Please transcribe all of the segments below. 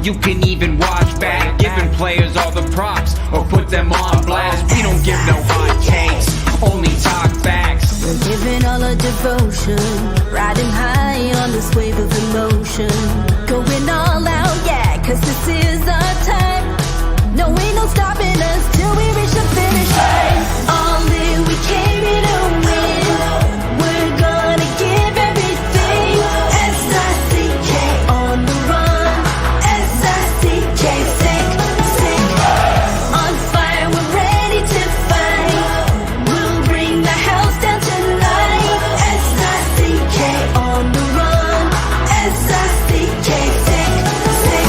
you can even watch back. Giving players all the props or put them on blast. We don't give no hot takes, only talk facts. We're giving all our devotion, riding high on this wave of emotion. Going all out, yeah, cause this is our time. No, ain't no stopping us till we reach the finish line. All in, we came here to win. We're gonna give everything. S-I-C-K on the run. S-I-C-K, sick, sick. On fire, we're ready to fight. We'll bring the house down tonight. S-I-C-K on the run. S-I-C-K, sick, sick.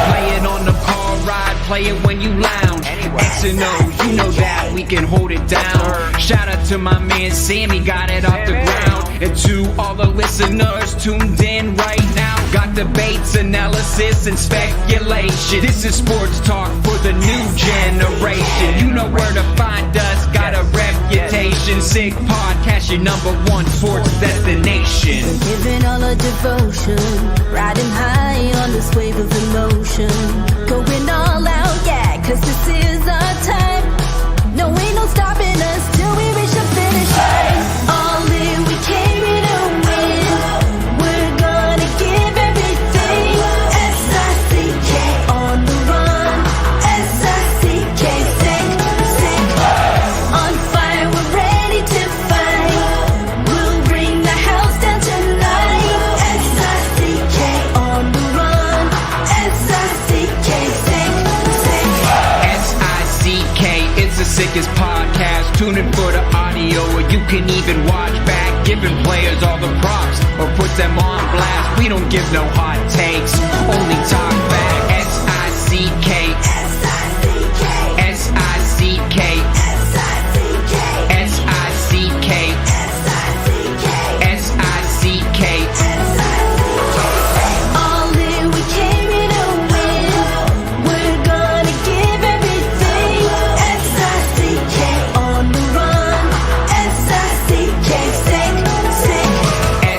Playing on the car ride, play it when you lounge. X and O, you know that we can hold it down. Shout out to my man Sammy, got it off the ground. And to all the listeners tuned in right now. Got debates, analysis, and speculation. This is sports talk for the new generation. You know where to find us, got a reputation. Sick podcast, your #1 sports destination. We're giving all our devotion, riding high on this wave of emotion. Going all out, yeah, cause this is our time. No, ain't no stopping us till we reach the finish line. All in, we came here to win. We're gonna give everything. S-I-C-K on the run. S-I-C-K, sick, sick. On fire, we're ready to fight. We'll bring the house down tonight. S-I-C-K on the run. S-I-C-K, sick, sick. S-I-C-K, it's the sickest podcast. Tune in for the audio, or you can even watch back. Giving players all the props or put them on blast. We don't give no hot takes, only talk back. S-I-C-K, S-I-C-K, S-I-C-K, S-I-C-K, S-I-C-K, S-I-C-K, S-I-C-K. All in, we came here to win. We're gonna give everything. S-I-C-K on the run. S-I-C-K, sick, sick.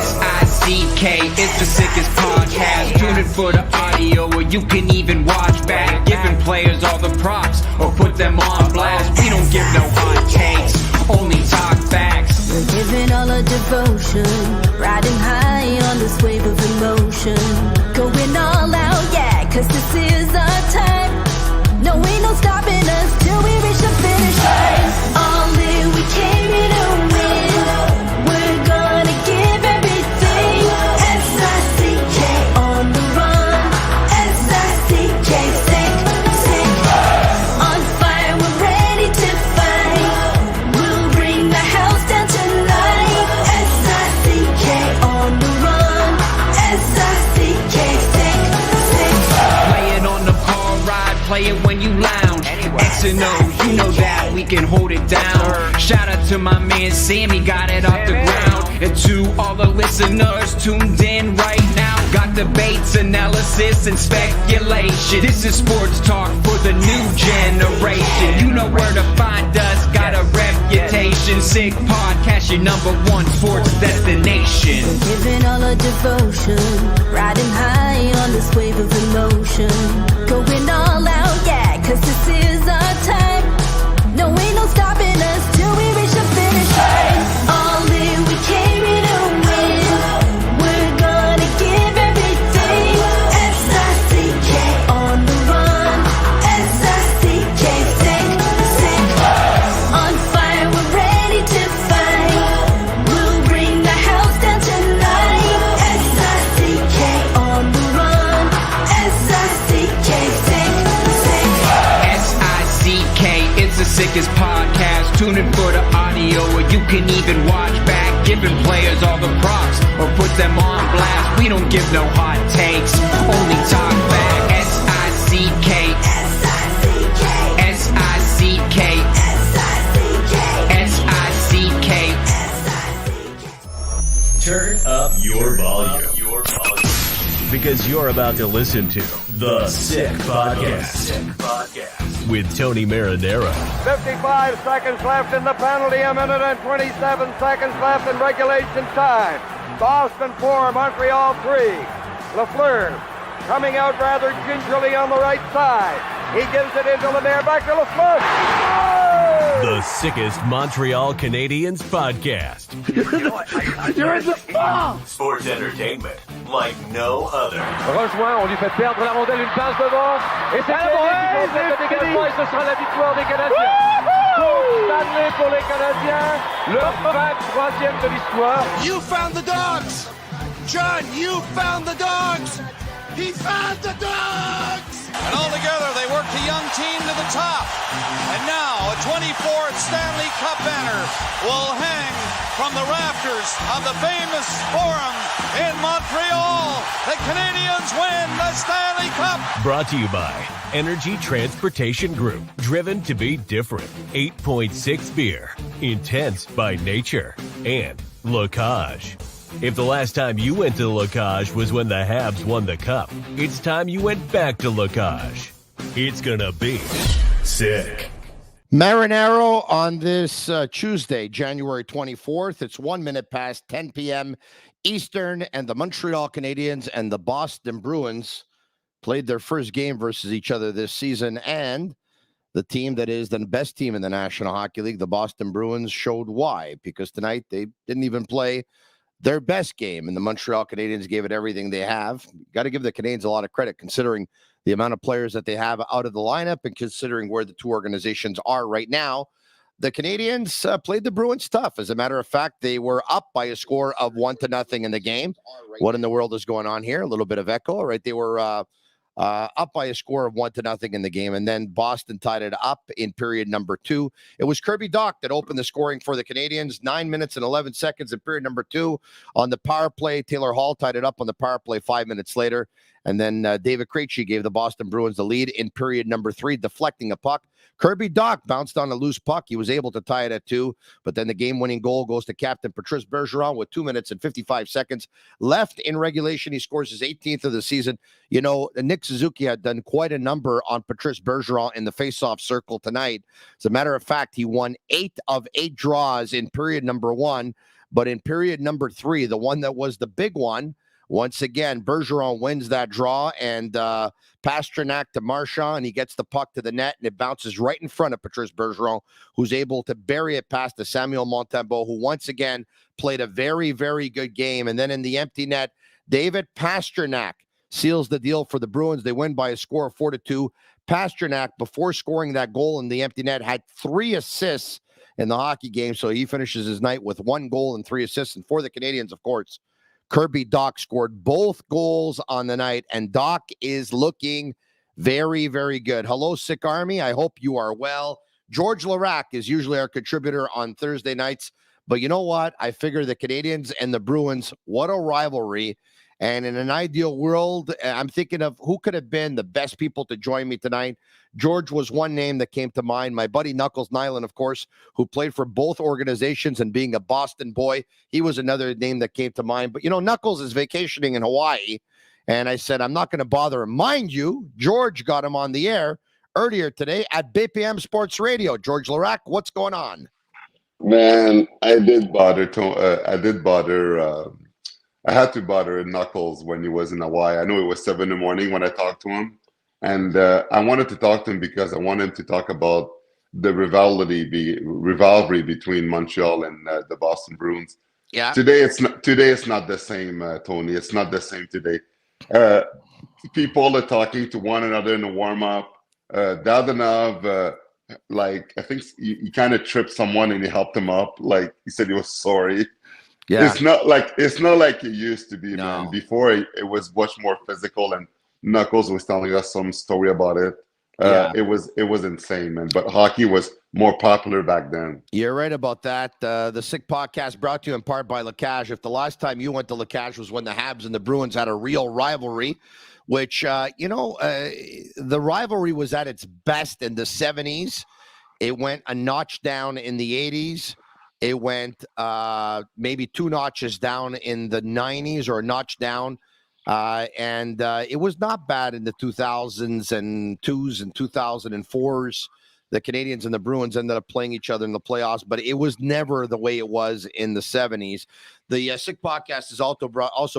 S-I-C-K, it's the sickest podcast. Tune in for the audio, or you can even watch back. Giving players all the props or put them on blast. We don't give no hot takes, only talk facts. We're giving all our devotion, riding high on this wave of emotion. Going all out, yeah, cause this is our time. No, ain't no stopping us till we reach the finish line. All in, we came here to win. We're gonna give everything. S-I-C-K on the run. S-I-C-K, sick, sick. On fire, we're ready to fight. We'll bring the house down tonight. S-I-C-K on the run. S-I-C-K, sick, sick. Playing on the car ride, play it when you lounge. X and O, you know that we can hold it down. Shout out to my man Sammy, got it off the ground. And to all the listeners tuned in right now. Got debates, analysis, and speculation. This is sports talk for the new generation. You know where to find us, got a reputation. Sick podcast, your #1 sports destination. We're giving all our devotion, riding high on this wave of emotion. Going all out, yeah, cause this is our time. No, ain't no stopping us till we reach the finish line. All in, we came here to win. We're gonna give everything. S-I-C-K on the run. S-I-C-K, sick, sick. On fire, we're ready to fight. We'll bring the house down tonight. S-I-C-K on the run. S-I-C-K, sick, sick. S-I-C-K, it's the sickest podcast. Tune in for the audio, or you can even watch back. Giving players all the props or put them on blast. We don't give no hot takes, only talk back. S-I-C-K, S-I-C-K, S-I-C-K, S-I-C-K, S-I-C-K. S-I-C-K. Turn up your volume. Because you're about to listen to The Sick Podcast. With Tony Marinaro. 55 seconds left in the penalty, a minute and 27 seconds left in regulation time. Boston 4, Montreal 3. Lafleur coming out rather gingerly on the right side. He gives it into Lemaire, back to Lafleur. The sickest Montreal Canadiens podcast. You're in the ball! Sports entertainment like no other. Rejoint, on lui fait perdre la rondelle, une passe devant. Et c'est le dégagement et ce sera la victoire des Canadiens. Coupe Stanley pour les Canadiens, leur 23e de l'histoire. You found the dogs! John, you found the dogs! He found the dogs! And all together, they worked a young team to the top. And now, a 24th Stanley Cup banner will hang from the rafters of the famous Forum in Montreal. The Canadiens win the Stanley Cup. Brought to you by Energy Transportation Group. Driven to be different. 8.6 beer. Intense by nature. And Laraque. If the last time you went to Laraque was when the Habs won the Cup, it's time you went back to Laraque. It's gonna be sick. Marinaro on this Tuesday, January 24th. It's 1 minute past 10 p.m. Eastern, and the Montreal Canadiens and the Boston Bruins played their first game versus each other this season, and the team that is the best team in the National Hockey League, the Boston Bruins, showed why, because tonight they didn't even play their best game, and the Montreal Canadiens gave it everything they have. Got to give the Canadiens a lot of credit considering the amount of players that they have out of the lineup and considering where the two organizations are right now. The Canadiens played the Bruins tough. As a matter of fact, they were up by a score of 1-0 in the game. What in the world is going on here? A little bit of echo, right? They were up by a score of 1-0 in the game, and then Boston tied it up in period number 2. It was Kirby Dach that opened the scoring for the Canadiens. 9 minutes and 11 seconds in period number 2 on the power play. Taylor Hall tied it up on the power play 5 minutes later, and then David Krejci gave the Boston Bruins the lead in period number 3, deflecting a puck. Kirby Dach bounced on a loose puck. He was able to tie it at 2, but then the game-winning goal goes to captain Patrice Bergeron with 2 minutes and 55 seconds left in regulation. He scores his 18th of the season. You know, Nick Suzuki had done quite a number on Patrice Bergeron in the face-off circle tonight. As a matter of fact, he won 8 of 8 draws in period number 1, but in period number 3, the one that was the big one, once again, Bergeron wins that draw, and Pastrnak to Marchand, and he gets the puck to the net, and it bounces right in front of Patrice Bergeron, who's able to bury it past to Samuel Montembeault, who once again played a very, very good game. And then in the empty net, David Pastrnak seals the deal for the Bruins. They win by a score of 4-2. Pastrnak, before scoring that goal in the empty net, had 3 assists in the hockey game, so he finishes his night with 1 goal and 3 assists. And for the Canadiens, of course, Kirby Dach scored both goals on the night, and Dach is looking very, very good. Hello, Sick Army. I hope you are well. George Laraque is usually our contributor on Thursday nights, but you know what? I figure the Canadiens and the Bruins, what a rivalry. And in an ideal world, I'm thinking of who could have been the best people to join me tonight. George was one name that came to mind. My buddy Knuckles Nyland, of course, who played for both organizations, and being a Boston boy, he was another name that came to mind. But, you know, Knuckles is vacationing in Hawaii, and I said, I'm not going to bother him. Mind you, George got him on the air earlier today at BPM Sports Radio. George Laraque, what's going on? Man, I did bother. I had to bother Knuckles when he was in Hawaii. I know it was 7 in the morning when I talked to him. And I wanted to talk to him because I wanted him to talk about the rivalry between Montreal and the Boston Bruins. Yeah. Today it's not the same, Tony. It's not the same today. People are talking to one another in the warm-up. Dadonov, I think he kind of tripped someone and he helped him up. Like, he said he was sorry. Yeah. It's not like it used to be, No. man. Before it was much more physical, and Knuckles was telling us some story about it. It was insane, man. But hockey was more popular back then. You're right about that. The Sick Podcast brought to you in part by Laraque. If the last time you went to Laraque was when the Habs and the Bruins had a real rivalry, which, the rivalry was at its best in the 70s. It went a notch down in the 80s. It went maybe 2 notches down in the 90s, or a notch down. And it was not bad in the 2002s and 2004s. the Canadiens and the Bruins ended up playing each other in the playoffs, but it was never the way it was in the 70s. The Sick Podcast is also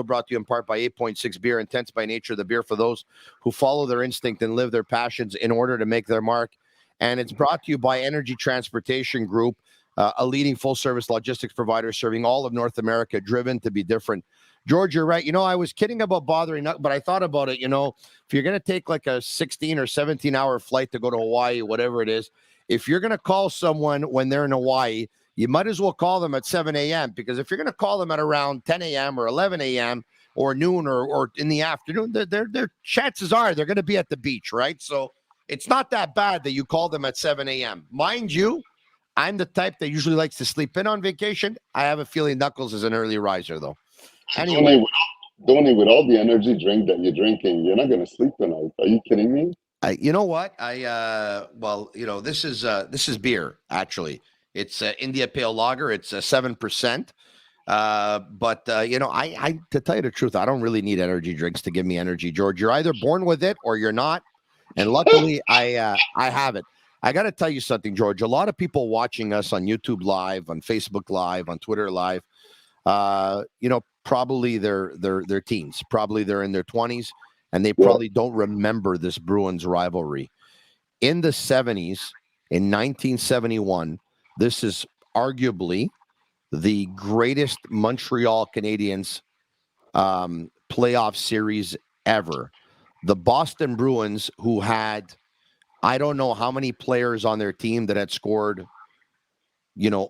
brought to you in part by 8.6 Beer, intense by nature, the beer for those who follow their instinct and live their passions in order to make their mark. And it's brought to you by Energy Transportation Group, a leading full-service logistics provider serving all of North America, driven to be different. George, you're right. I was kidding about bothering, but I thought about it. If you're going to take like a 16 or 17-hour flight to go to Hawaii, whatever it is, if you're going to call someone when they're in Hawaii, you might as well call them at 7 a.m. because if you're going to call them at around 10 a.m. or 11 a.m. or noon or in the afternoon, their chances are they're going to be at the beach, right? So it's not that bad that you call them at 7 a.m. Mind you, I'm the type that usually likes to sleep in on vacation. I have a feeling Knuckles is an early riser, though. Anyway. Tony, with all the energy drink that you're drinking, you're not going to sleep tonight. Are you kidding me? You know what? This is beer, actually. It's India Pale Lager. It's 7%. I to tell you the truth, I don't really need energy drinks to give me energy, George. You're either born with it or you're not. And luckily, I have it. I got to tell you something, George. A lot of people watching us on YouTube Live, on Facebook Live, on Twitter Live, probably they're teens. Probably they're in their 20s, and they probably don't remember this Bruins rivalry. In the 70s, in 1971, this is arguably the greatest Montreal Canadiens playoff series ever. The Boston Bruins, who had, I don't know how many players on their team that had scored,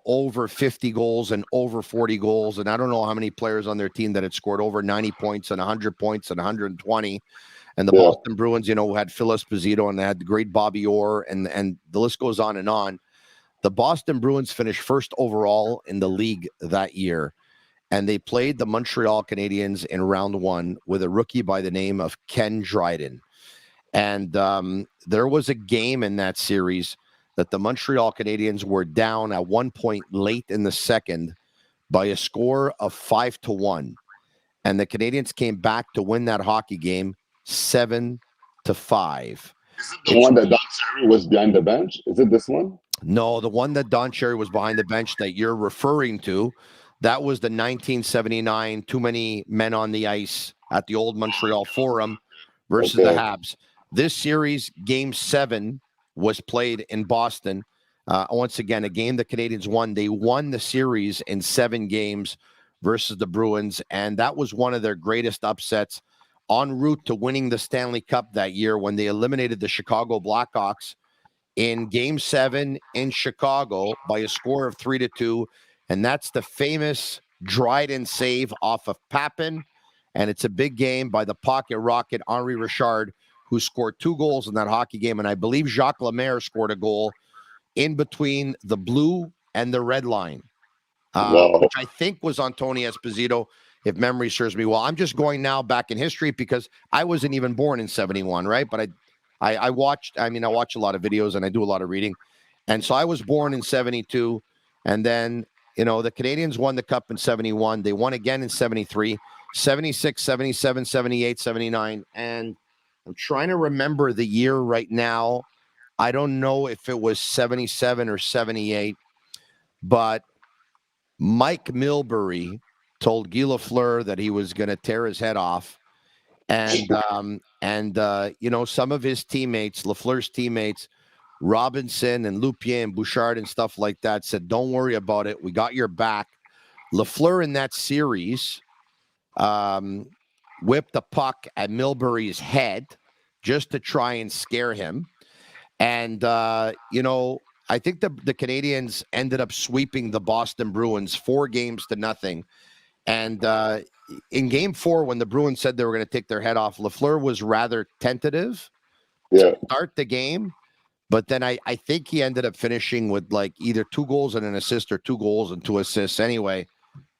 over 50 goals and over 40 goals. And I don't know how many players on their team that had scored over 90 points and 100 points and 120. And the Boston Bruins, who had Phil Esposito and they had the great Bobby Orr and the list goes on and on. The Boston Bruins finished first overall in the league that year. And they played the Montreal Canadiens in round one with a rookie by the name of Ken Dryden. And there was a game in that series that the Montreal Canadiens were down at one point late in the second by a score of 5-1. And the Canadiens came back to win that hockey game 7-5. Is it the one that Don Cherry was behind the bench? Is it this one? No, the one that Don Cherry was behind the bench that you're referring to, that was the 1979 too many men on the ice at the old Montreal Forum versus the Habs. This series, Game 7, was played in Boston. Once again, a game the Canadiens won. They won the series in 7 games versus the Bruins, and that was one of their greatest upsets en route to winning the Stanley Cup that year when they eliminated the Chicago Blackhawks in Game 7 in Chicago by a score of 3-2. And that's the famous Dryden save off of Papin. And it's a big game by the pocket rocket, Henri Richard, who scored 2 goals in that hockey game. And I believe Jacques Lemaire scored a goal in between the blue and the red line, which I think was on Tony Esposito, if memory serves me well. I'm just going now back in history because I wasn't even born in 71, right? But I watch a lot of videos and I do a lot of reading. And so I was born in 72. And then, the Canadiens won the Cup in 71. They won again in 73, 76, 77, 78, 79. And I'm trying to remember the year right now. I don't know if it was 77 or 78, but Mike Milbury told Guy Lafleur that he was going to tear his head off. And some of his teammates, Lafleur's teammates, Robinson and Lupien and Bouchard and stuff like that, said, don't worry about it. We got your back. Lafleur in that series whipped the puck at Milbury's head just to try and scare him. And, I think the Canadiens ended up sweeping the Boston Bruins 4-0. And in Game 4, when the Bruins said they were going to take their head off, Lafleur was rather tentative to start the game. But then I think he ended up finishing with like either 2 goals and an assist or 2 goals and 2 assists anyway.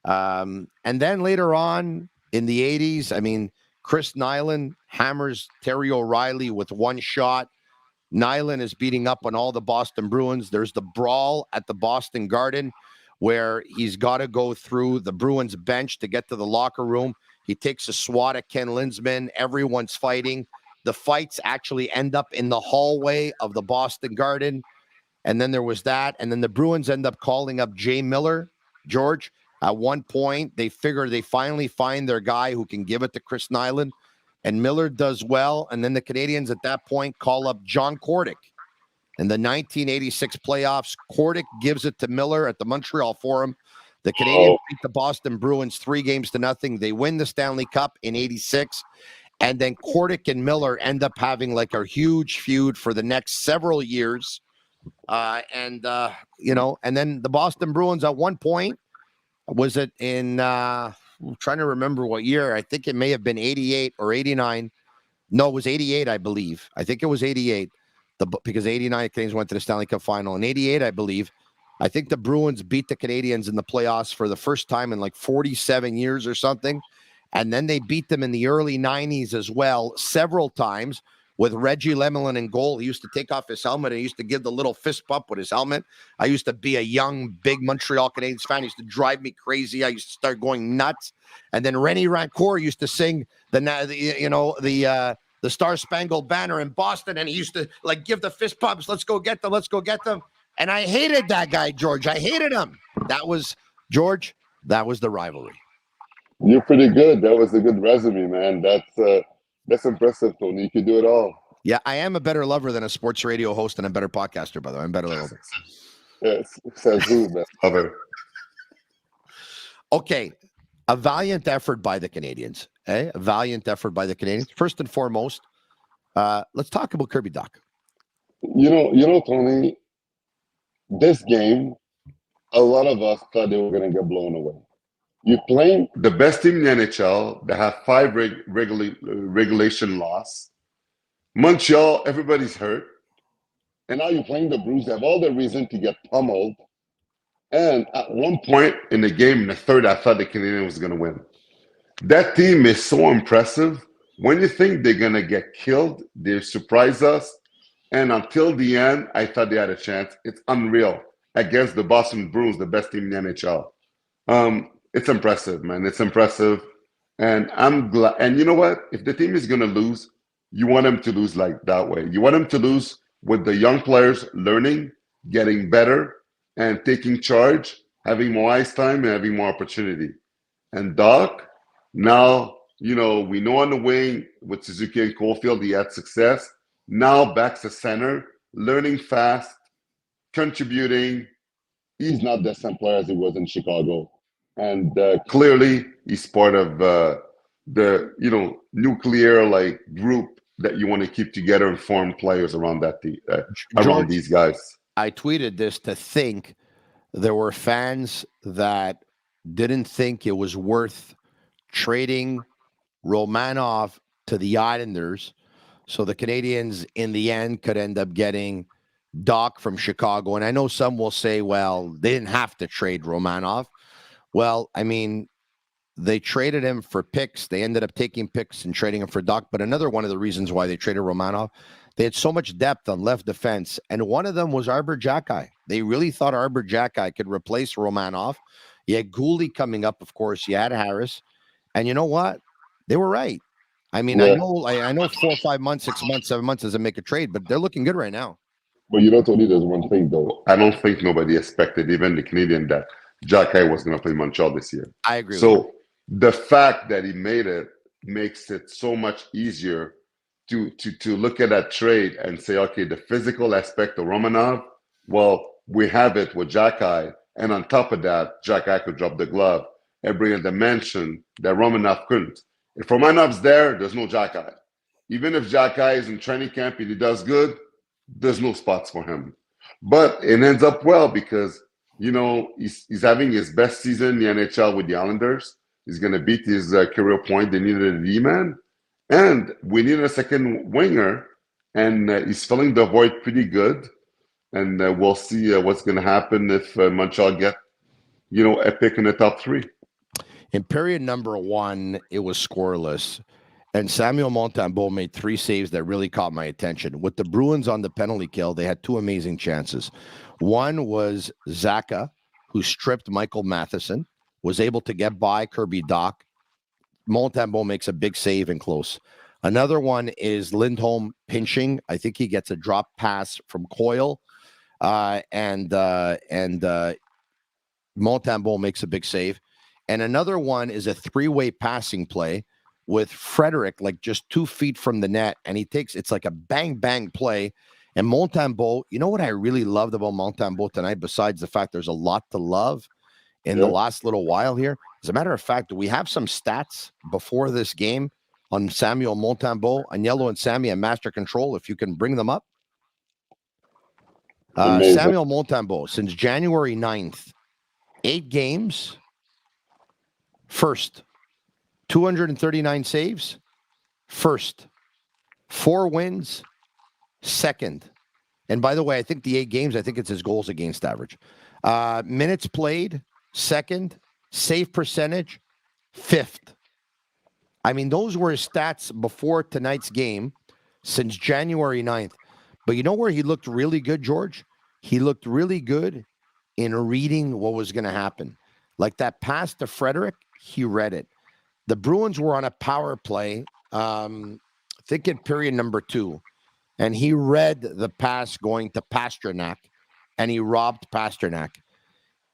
And then later on in the 80s, Chris Nyland hammers Terry O'Reilly with 1 shot. Nyland is beating up on all the Boston Bruins. There's the brawl at the Boston Garden where he's got to go through the Bruins bench to get to the locker room. He takes a swat at Ken Lindsman. Everyone's fighting. The fights actually end up in the hallway of the Boston Garden. And then there was that. And then the Bruins end up calling up Jay Miller, George. At one point, they figure they finally find their guy who can give it to Chris Nyland. And Miller does well. And then the Canadiens at that point call up John Kordic. In the 1986 playoffs, Kordic gives it to Miller at the Montreal Forum. The Canadiens beat the Boston Bruins 3-0. They win the Stanley Cup in 86. And then Kordic and Miller end up having like a huge feud for the next several years. And then the Boston Bruins at one point, was it in, I'm trying to remember what year. I think it may have been 88 or 89. No, it was 88, I believe. I think it was 88. Because 89 Canadiens went to the Stanley Cup final. In 88, I believe, I think the Bruins beat the Canadiens in the playoffs for the first time in like 47 years or something. And then they beat them in the early 90s as well, several times, with Reggie Lemelin in goal. He used to take off his helmet and he used to give the little fist bump with his helmet. I used to be a young, big Montreal Canadiens fan. He used to drive me crazy. I used to start going nuts. And then Rennie Rancourt used to sing the Star Spangled Banner in Boston, and he used to like give the fist pumps. Let's go get them. Let's go get them. And I hated that guy, George. I hated him. That was George. That was the rivalry. You're pretty good. That was a good resume, man. That's impressive, Tony. You could do it all. Yeah, I am a better lover than a sports radio host and a better podcaster, by the way. I'm better lover. Yes, says who, man? Lover. Okay, a valiant effort by the Canadiens. A valiant effort by the Canadiens. First and foremost, let's talk about Kirby Dach. You know, Tony, this game, a lot of us thought they were going to get blown away. You're playing the best team in the NHL. They have 5 regulation loss. Montreal, everybody's hurt. And now you're playing the Bruins. They have all the reason to get pummeled. And at one point in the game, in the third, I thought the Canadiens was going to win. That team is so impressive. When you think they're going to get killed, they surprise us. And until the end, I thought they had a chance. It's unreal against the Boston Bruins, the best team in the NHL. It's impressive, man. It's impressive. And I'm glad. And you know what? If the team is going to lose, you want them to lose like that way. You want them to lose with the young players learning, getting better, and taking charge, having more ice time, and having more opportunity. And Dach, now, we know on the wing with Suzuki and Caulfield, he had success. Now back to center, learning fast, contributing. He's not the same player as he was in Chicago. And clearly, he's part of the nuclear group that you want to keep together and form players around that around these guys. I tweeted this to think there were fans that didn't think it was worth trading Romanov to the Islanders, so the Canadiens in the end could end up getting Dach from Chicago. And I know some will say, well, they didn't have to trade Romanov. Well, I mean, they traded him for picks. They ended up taking picks and trading him for Dach. But another one of the reasons why they traded Romanov, they had so much depth on left defense. And one of them was Arbor Xhekaj. They really thought Arbor Xhekaj could replace Romanov. You had Goalie coming up, of course. You had Harris. And you know what? They were right. I mean, yeah. I know 4 or 5 months, 6 months, 7 months doesn't make a trade, but they're looking good right now. But Tony, there's one thing, though. I don't think nobody expected, even the Canadian, that Xhekaj was going to play Montreal this year. I agree. So the fact that he made it makes it so much easier to look at that trade and say, okay, the physical aspect of Romanov, well, we have it with Xhekaj, and on top of that, Xhekaj could drop the glove and bring a dimension that Romanov couldn't. If Romanov's there's no Xhekaj. Even if Xhekaj is in training camp and he does good, there's no spots for him. But it ends up well because, he's having his best season in the NHL with the Islanders. He's going to beat his career point. They needed a D-man. And we needed a second winger. And he's filling the void pretty good. And we'll see what's going to happen if Montreal get, a pick in the top 3. In period number 1, it was scoreless. And Samuel Montembeault made 3 saves that really caught my attention. With the Bruins on the penalty kill, they had 2 amazing chances. One was Zacha, who stripped Michael Matheson, was able to get by Kirby Dach. Montembeault makes a big save and close. Another one is Lindholm pinching. I think he gets a drop pass from Coyle. and Montembeault makes a big save. And another one is a three-way passing play with Frederic like just 2 feet from the net, and it's like a bang play. And Montembeault, you know what I really loved about Montembeault tonight, besides the fact there's a lot to love in the last little while here. As a matter of fact, we have some stats before this game on Samuel Montembeault. Agnello and Sammy and Master Control, if you can bring them up. Samuel Montembeault, since January 9th, 8 games, first. 239 saves, first. 4 wins, second. And by the way, I think the 8 games, I think it's his goals against average. Minutes played, second. Save percentage, 5th. I mean, those were his stats before tonight's game since January 9th. But you know where he looked really good, George? He looked really good in reading what was going to happen. Like that pass to Frederic, he read it. The Bruins were on a power play, I think in period number 2, and he read the pass going to Pastrnak, and he robbed Pastrnak.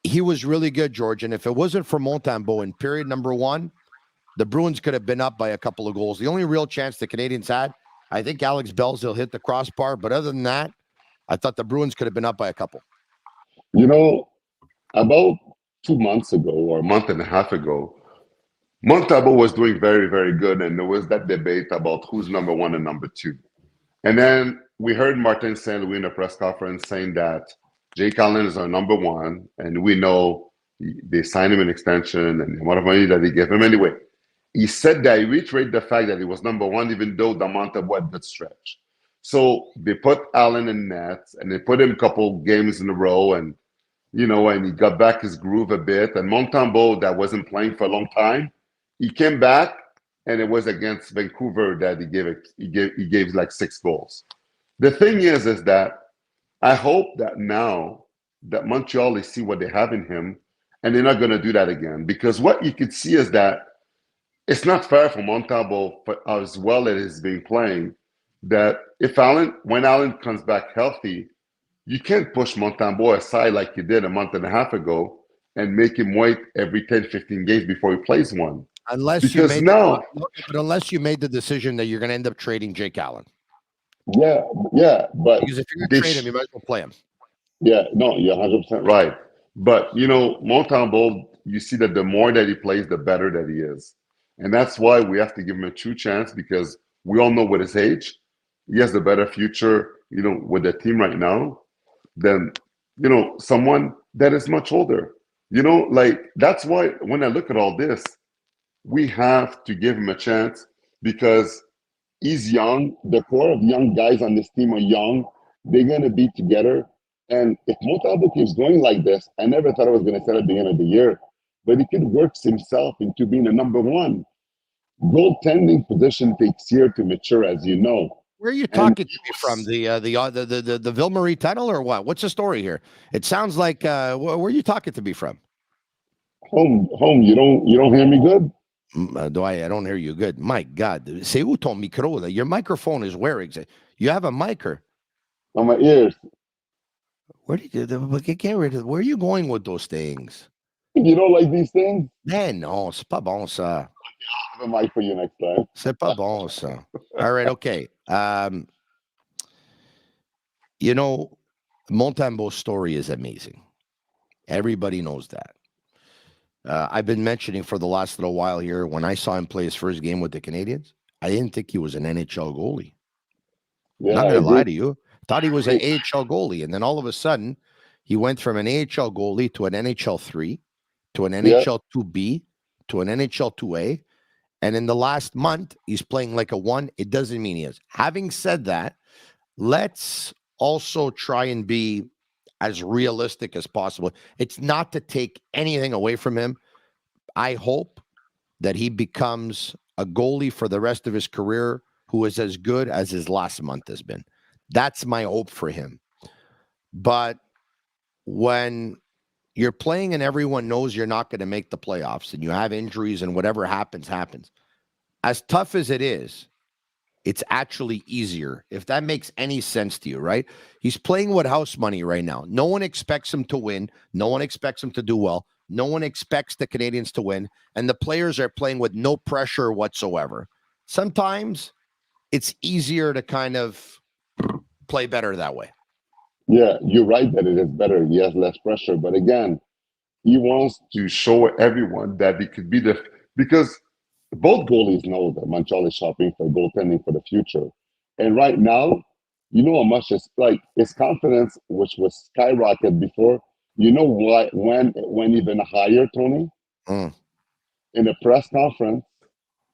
He was really good, George, and if it wasn't for Montembeault in period number 1, the Bruins could have been up by a couple of goals. The only real chance the Canadiens had, I think Alex Belzil hit the crossbar, but other than that, I thought the Bruins could have been up by a couple. You know, about 2 months ago or a month and a half ago, Montembeault was doing very, very good, and there was that debate about who's number 1 and number 2. And then we heard Martin St. Louis in a press conference saying that Jake Allen is our number 1, and we know they signed him an extension and how much money that they gave him. Anyway, he said that he reiterated the fact that he was number 1, even though the Montembeault had that stretch. So they put Allen in net, and they put him a couple games in a row, and and he got back his groove a bit. And Montembeault, that wasn't playing for a long time, he came back, and it was against Vancouver that he gave like 6 goals. The thing is that I hope that now that Montreal, they see what they have in him, and they're not going to do that again. Because what you could see is that it's not fair for Montembeault, but as well as he's been playing, that when Allen comes back healthy, you can't push Montembeault aside like you did a month and a half ago and make him wait every 10, 15 games before he plays one. Unless you made the decision that you're going to end up trading Jake Allen. Yeah, but because if you're going to trade him, you might as well play him. Yeah, no, you're 100% right. But Montembeault, you see that the more that he plays, the better that he is, and that's why we have to give him a true chance, because we all know with his age, he has a better future, with the team right now than someone that is much older. That's why when I look at all this, we have to give him a chance because he's young. The core of young guys on this team are young. They're going to be together. And if Montembeault keeps going like this, I never thought I was going to say at the end of the year, but he could work himself into being a number 1. Goaltending position takes years to mature, as you know. Where are you talking to me from? The Ville-Marie title or what? What's the story here? It sounds like where are you talking to me from? Home. You don't hear me good? I don't hear you good. My God. C'est où ton micro? Your microphone is where exactly? You have a mic or? On my ears. Where are you going with those things? You don't like these things? Non, c'est pas bon ça. I'll have a mic for you next time. C'est pas bon ça. All right, okay. Montembeault's story is amazing. Everybody knows that. I've been mentioning for the last little while here, when I saw him play his first game with the Canadiens, I didn't think he was an NHL goalie. Yeah, not going to lie to you. Thought he was an AHL goalie. And then all of a sudden, he went from an AHL goalie to an NHL 3, to an NHL 2B, to an NHL 2A. And in the last month, he's playing like a 1. It doesn't mean he is. Having said that, let's also try and be as realistic as possible. It's not to take anything away from him. I hope that he becomes a goalie for the rest of his career who is as good as his last month has been. That's my hope for him. But when you're playing and everyone knows you're not going to make the playoffs and you have injuries and whatever happens, as tough as it is, it's actually easier, if that makes any sense to you, right? He's playing with house money right now. No one expects him to win. No one expects him to do well. No one expects the Canadiens to win. And the players are playing with no pressure whatsoever. Sometimes it's easier to kind of play better that way. Yeah, you're right that it is better. He has less pressure. But again, he wants to show everyone that he could be because both goalies know that Montreal is shopping for goaltending for the future. And right now, you know how much it's like his confidence, which was skyrocketed before. You know why when even higher, Tony? In a press conference,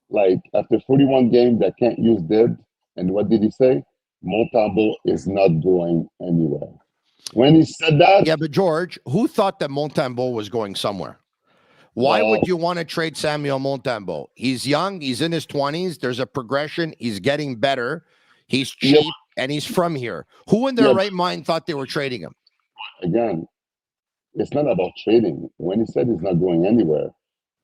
like after 41 games that can't use did, and what did he say? Montembeault is not going anywhere. When he said that, yeah, but George, who thought that Montembeault was going somewhere? Why would you want to trade Samuel Montembeault? He's young. He's in his 20s. There's a progression. He's getting better. He's cheap, and he's from here. Who in their right mind thought they were trading him? Again, it's not about trading. When he said he's not going anywhere,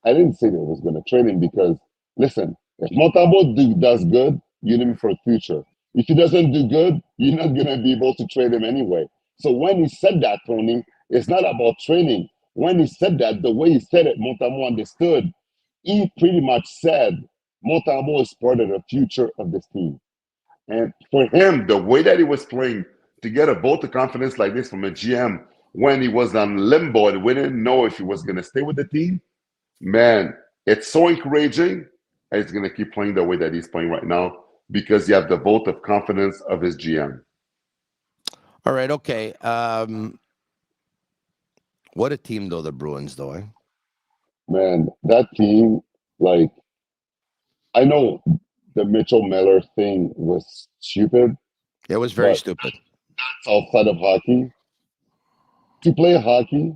I didn't say that I was going to trade him because, listen, if Montembeault does good, you need him for the future. If he doesn't do good, you're not going to be able to trade him anyway. So when he said that, Tony, it's not about trading. When he said that, the way he said it, Montembeault understood. He pretty much said Montembeault is part of the future of this team. And for him, the way that he was playing, to get a vote of confidence like this from a GM when he was on limbo and we didn't know if he was going to stay with the team, man, it's so encouraging. And he's going to keep playing the way that he's playing right now because you have the vote of confidence of his GM. All right, okay. What a team, though, the Bruins, though, eh? Man, that team, like, I know the Mitchell Miller thing was stupid. It was very stupid. That's outside of hockey. To play hockey,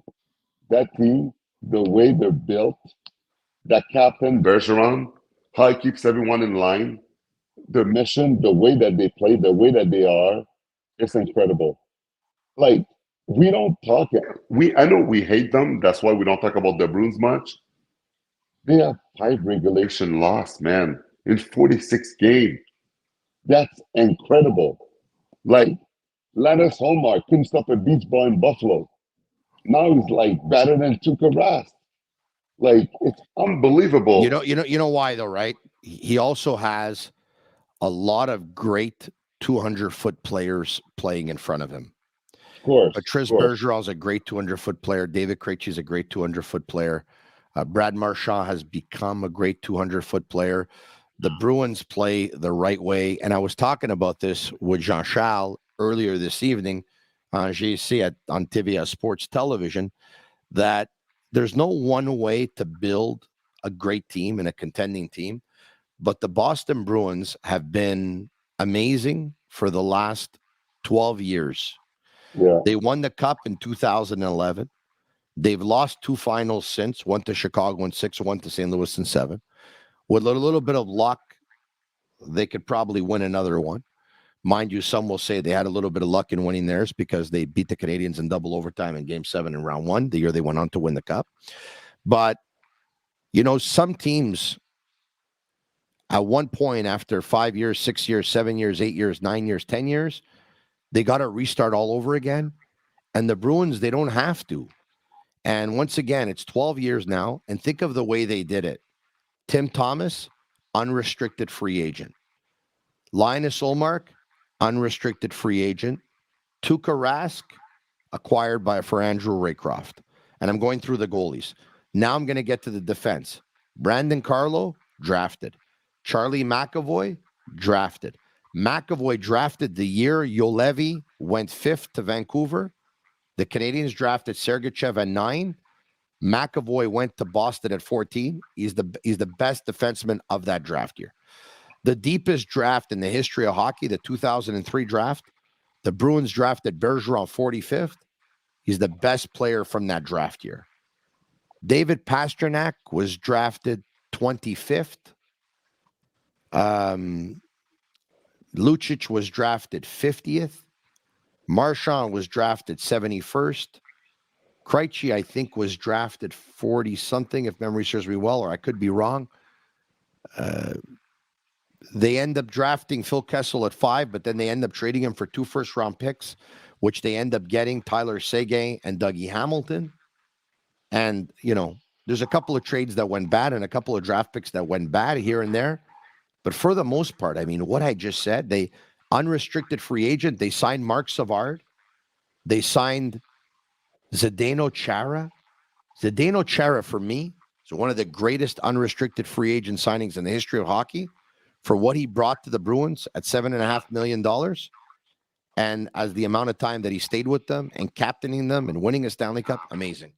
that team, the way they're built, that captain, Bergeron, how he keeps everyone in line, their mission, the way that they play, the way that they are, it's incredible. Like, we don't talk. I know we hate them. That's why we don't talk about the Bruins much. They have 5 regulation loss, man, in 46 games. That's incredible. Like, Linus Hallmark couldn't stop a beach ball in Buffalo. Now he's like better than Tuukka Rask. Like, it's unbelievable. You know why though, right? He also has a lot of great 200-foot players playing in front of him. Of course. Patrice Bergeron is a great 200-foot player. David Krejci is a great 200-foot player. Brad Marchand has become a great 200-foot player. The Bruins play the right way. And I was talking about this with Jean-Charles earlier this evening on GC on TVA Sports Television, that there's no one way to build a great team and a contending team. But the Boston Bruins have been amazing for the last 12 years. Yeah. They won the Cup in 2011. They've lost 2 finals since, one to Chicago in 6, one to St. Louis in 7. With a little bit of luck, they could probably win another one. Mind you, some will say they had a little bit of luck in winning theirs because they beat the Canadiens in double overtime in Game 7 in round 1, the year they went on to win the Cup. But, you know, some teams at one point after 5 years, 6 years, 7 years, 8 years, 9 years, 10 years, they got to restart all over again. And the Bruins, they don't have to. And once again, it's 12 years now. And think of the way they did it. Tim Thomas, unrestricted free agent. Linus Ullmark, unrestricted free agent. Tuukka Rask, acquired for Andrew Raycroft. And I'm going through the goalies. Now I'm going to get to the defense. Brandon Carlo, drafted. Charlie McAvoy, drafted. McAvoy drafted the year Yolevi went 5th to Vancouver. The Canadiens drafted Sergachev at 9. McAvoy went to Boston at 14. He's the best defenseman of that draft year. The deepest draft in the history of hockey, the 2003 draft, the Bruins drafted Bergeron 45th. He's the best player from that draft year. David Pastrnak was drafted 25th. Lucic was drafted 50th. Marchand was drafted 71st. Krejci, I think, was drafted 40-something, if memory serves me well, or I could be wrong. They end up drafting Phil Kessel at 5, but then they end up trading him for 2 first-round picks, which they end up getting Tyler Seguin and Dougie Hamilton. And, there's a couple of trades that went bad and a couple of draft picks that went bad here and there. But for the most part, I mean, what I just said, they unrestricted free agent, they signed Mark Savard. They signed Zdeno Chara. Zdeno Chara, for me, is one of the greatest unrestricted free agent signings in the history of hockey for what he brought to the Bruins at $7.5 million. And as the amount of time that he stayed with them and captaining them and winning a Stanley Cup, amazing.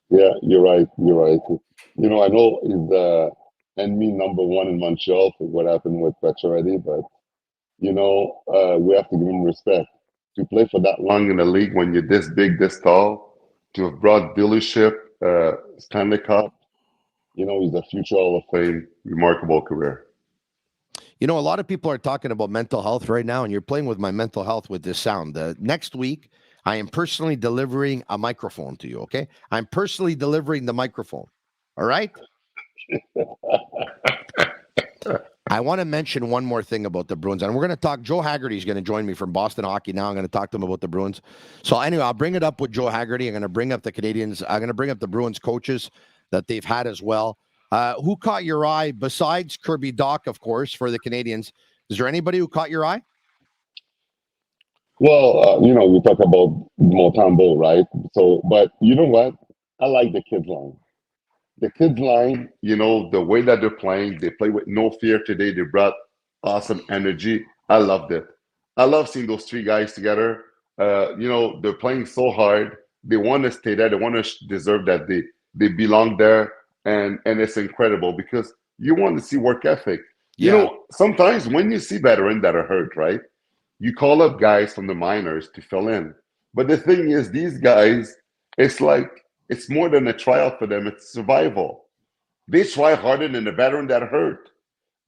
Yeah, you're right. I know he's enemy number 1 in Montreal for what happened with Pacioretty, but we have to give him respect. To play for that long in the league when you're this big, this tall, to have brought dealership, Stanley Cup, he's a future Hall of Fame, remarkable career. A lot of people are talking about mental health right now, and you're playing with my mental health with this sound. Next week, I am personally delivering a microphone to you, okay? I'm personally delivering the microphone, all right? I want to mention one more thing about the Bruins, and we're going to talk. Joe Hagerty is going to join me from Boston Hockey now. I'm going to talk to him about the Bruins. So anyway, I'll bring it up with Joe Hagerty. I'm going to bring up the Canadiens. I'm going to bring up the Bruins coaches that they've had as well. Who caught your eye besides Kirby Dach, of course, for the Canadiens? Is there anybody who caught your eye? Well, we talk about Montembeault, right? So, but you know what? I like the kids line. The kids line, the way that they're playing, they play with no fear today. They brought awesome energy. I loved it. I love seeing those 3 guys together. They're playing so hard. They want to stay there. They want to deserve that they belong there. And it's incredible because you want to see work ethic. Yeah. Sometimes when you see veterans that are hurt, right? You call up guys from the minors to fill in. But the thing is, these guys, it's more than a tryout for them. It's survival. They try harder than the veteran that hurt.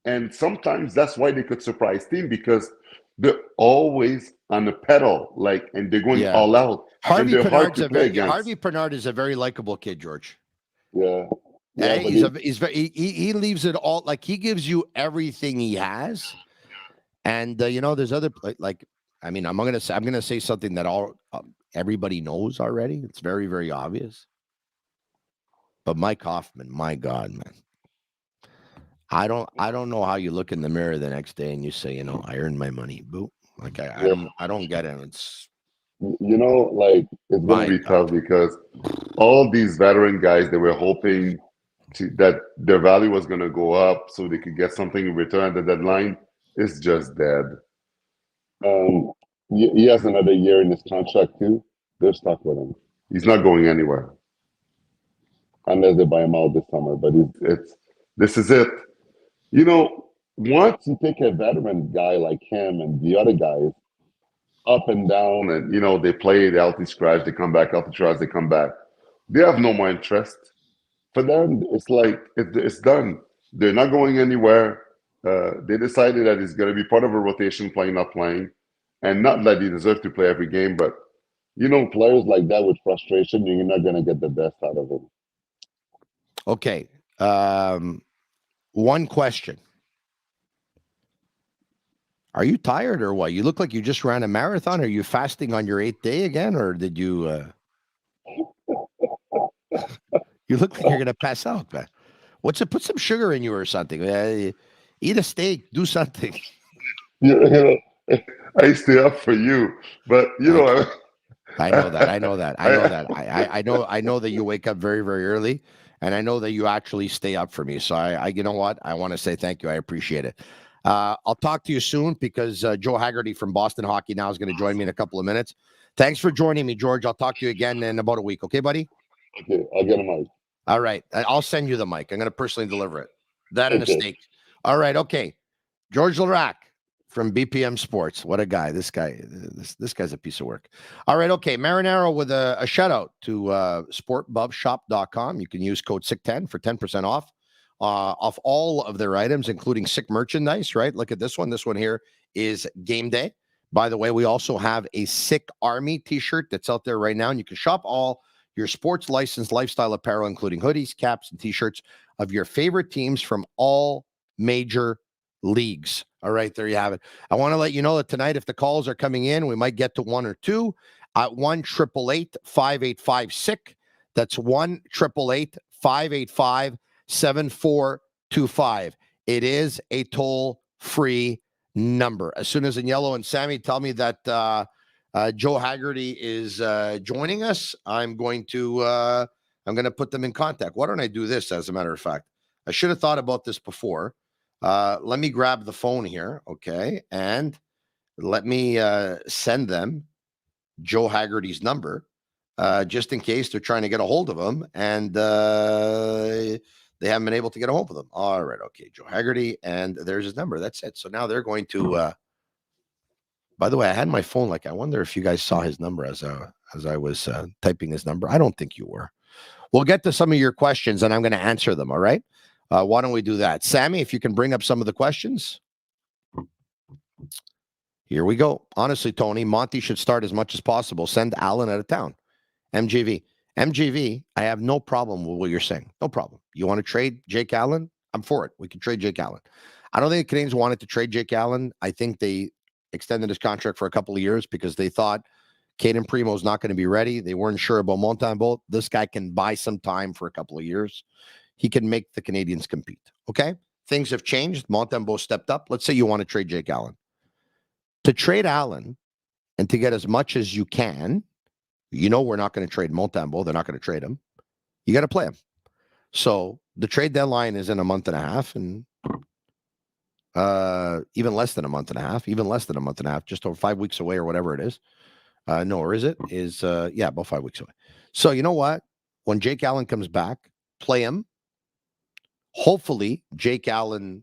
And sometimes that's why they could surprise team because they're always on the pedal, and they're going all out. Harvey Pernard is a very likable kid, George. Yeah. He leaves it all, he gives you everything he has. And there's other I'm gonna say something that everybody knows already. It's very, very obvious. But Mike Hoffman, my God, man, I don't know how you look in the mirror the next day and you say, I earned my money. Boo. I don't get it. It's it's gonna be tough because all these veteran guys, they were hoping that their value was gonna go up so they could get something in return at the deadline. It's just dead. He has another year in his contract too. They're stuck with him. He's not going anywhere unless they buy him out this summer. But this is it. Once you take a veteran guy like him and the other guys up and down, and they play the healthy scratch, they come back, healthy scratch, they come back. They have no more interest. For them, it's it's done. They're not going anywhere. They decided that he's going to be part of a rotation, playing, not playing, and not that he deserves to play every game. But players like that with frustration, you're not going to get the best out of them. Okay. One question. Are you tired or what? You look like you just ran a marathon. Are you fasting on your 8th day again, or did you? You look like you're going to pass out, man. Put some sugar in you or something. Eat a steak. Do something. I stay up for you, but I know that. I know that you wake up very, very early, and I know that you actually stay up for me. So you know what? I want to say thank you. I appreciate it. I'll talk to you soon because Joe Hagerty from Boston Hockey Now is going to join me in a couple of minutes. Thanks for joining me, George. I'll talk to you again in about a week. Okay, buddy? Okay, I'll get a mic. All right. I'll send you the mic. I'm going to personally deliver it. That and a steak. All right. Okay. George Laraque from BPM Sports. What a guy. This guy's a piece of work. All right. Okay. Marinaro with a shout out to sportbubshop.com. You can use code SICK10 for 10% off all of their items, including sick merchandise, right? Look at this one. This one here is game day. By the way, we also have a Sick Army t-shirt that's out there right now, and you can shop all your sports licensed lifestyle apparel, including hoodies, caps, and t-shirts of your favorite teams from all major leagues. All right, there you have it. I want to let you know that tonight, if the calls are coming in, we might get to one or two at 1-888-5856. That's 1-888-585-7425. It is a toll-free number. As soon as Agnello and Sammy tell me that Joe Hagerty is joining us, I'm going to put them in contact. Why don't I do this, as a matter of fact? I should have thought about this before. Let me grab the phone here, okay? And let me send them Joe Hagerty's number, just in case they're trying to get a hold of him and they haven't been able to get a hold of them. All right, okay, Joe Hagerty, and there's his number. That's it. So now they're going to. By the way, I had my phone. Like, I wonder if you guys saw his number as I was typing his number. I don't think you were. We'll get to some of your questions, and I'm going to answer them. All right. Why don't we do that, Sammy? If you can bring up some of the questions. Here we go. Honestly, Tony, Monty should start as much as possible. Send Allen out of town. MGV, I have no problem with what you're saying. No problem. You want to trade Jake Allen? I'm for it. We can trade Jake Allen. I don't think the Canadiens wanted to trade Jake Allen. I think they extended his contract for a couple of years because they thought Caden Primo's not going to be ready. They weren't sure about Montembeault. This guy can buy some time for a couple of years. He can make the Canadiens compete. Okay? Things have changed. Montembeault stepped up. Let's say you want to trade Jake Allen. To trade Allen and to get as much as you can, you know we're not going to trade Montembeault. They're not going to trade him. You got to play him. So the trade deadline is in a month and a half, and even less than a month and a half, just over 5 weeks away or whatever it is. No, or is it? About 5 weeks away. So you know what? When Jake Allen comes back, play him. Hopefully, Jake Allen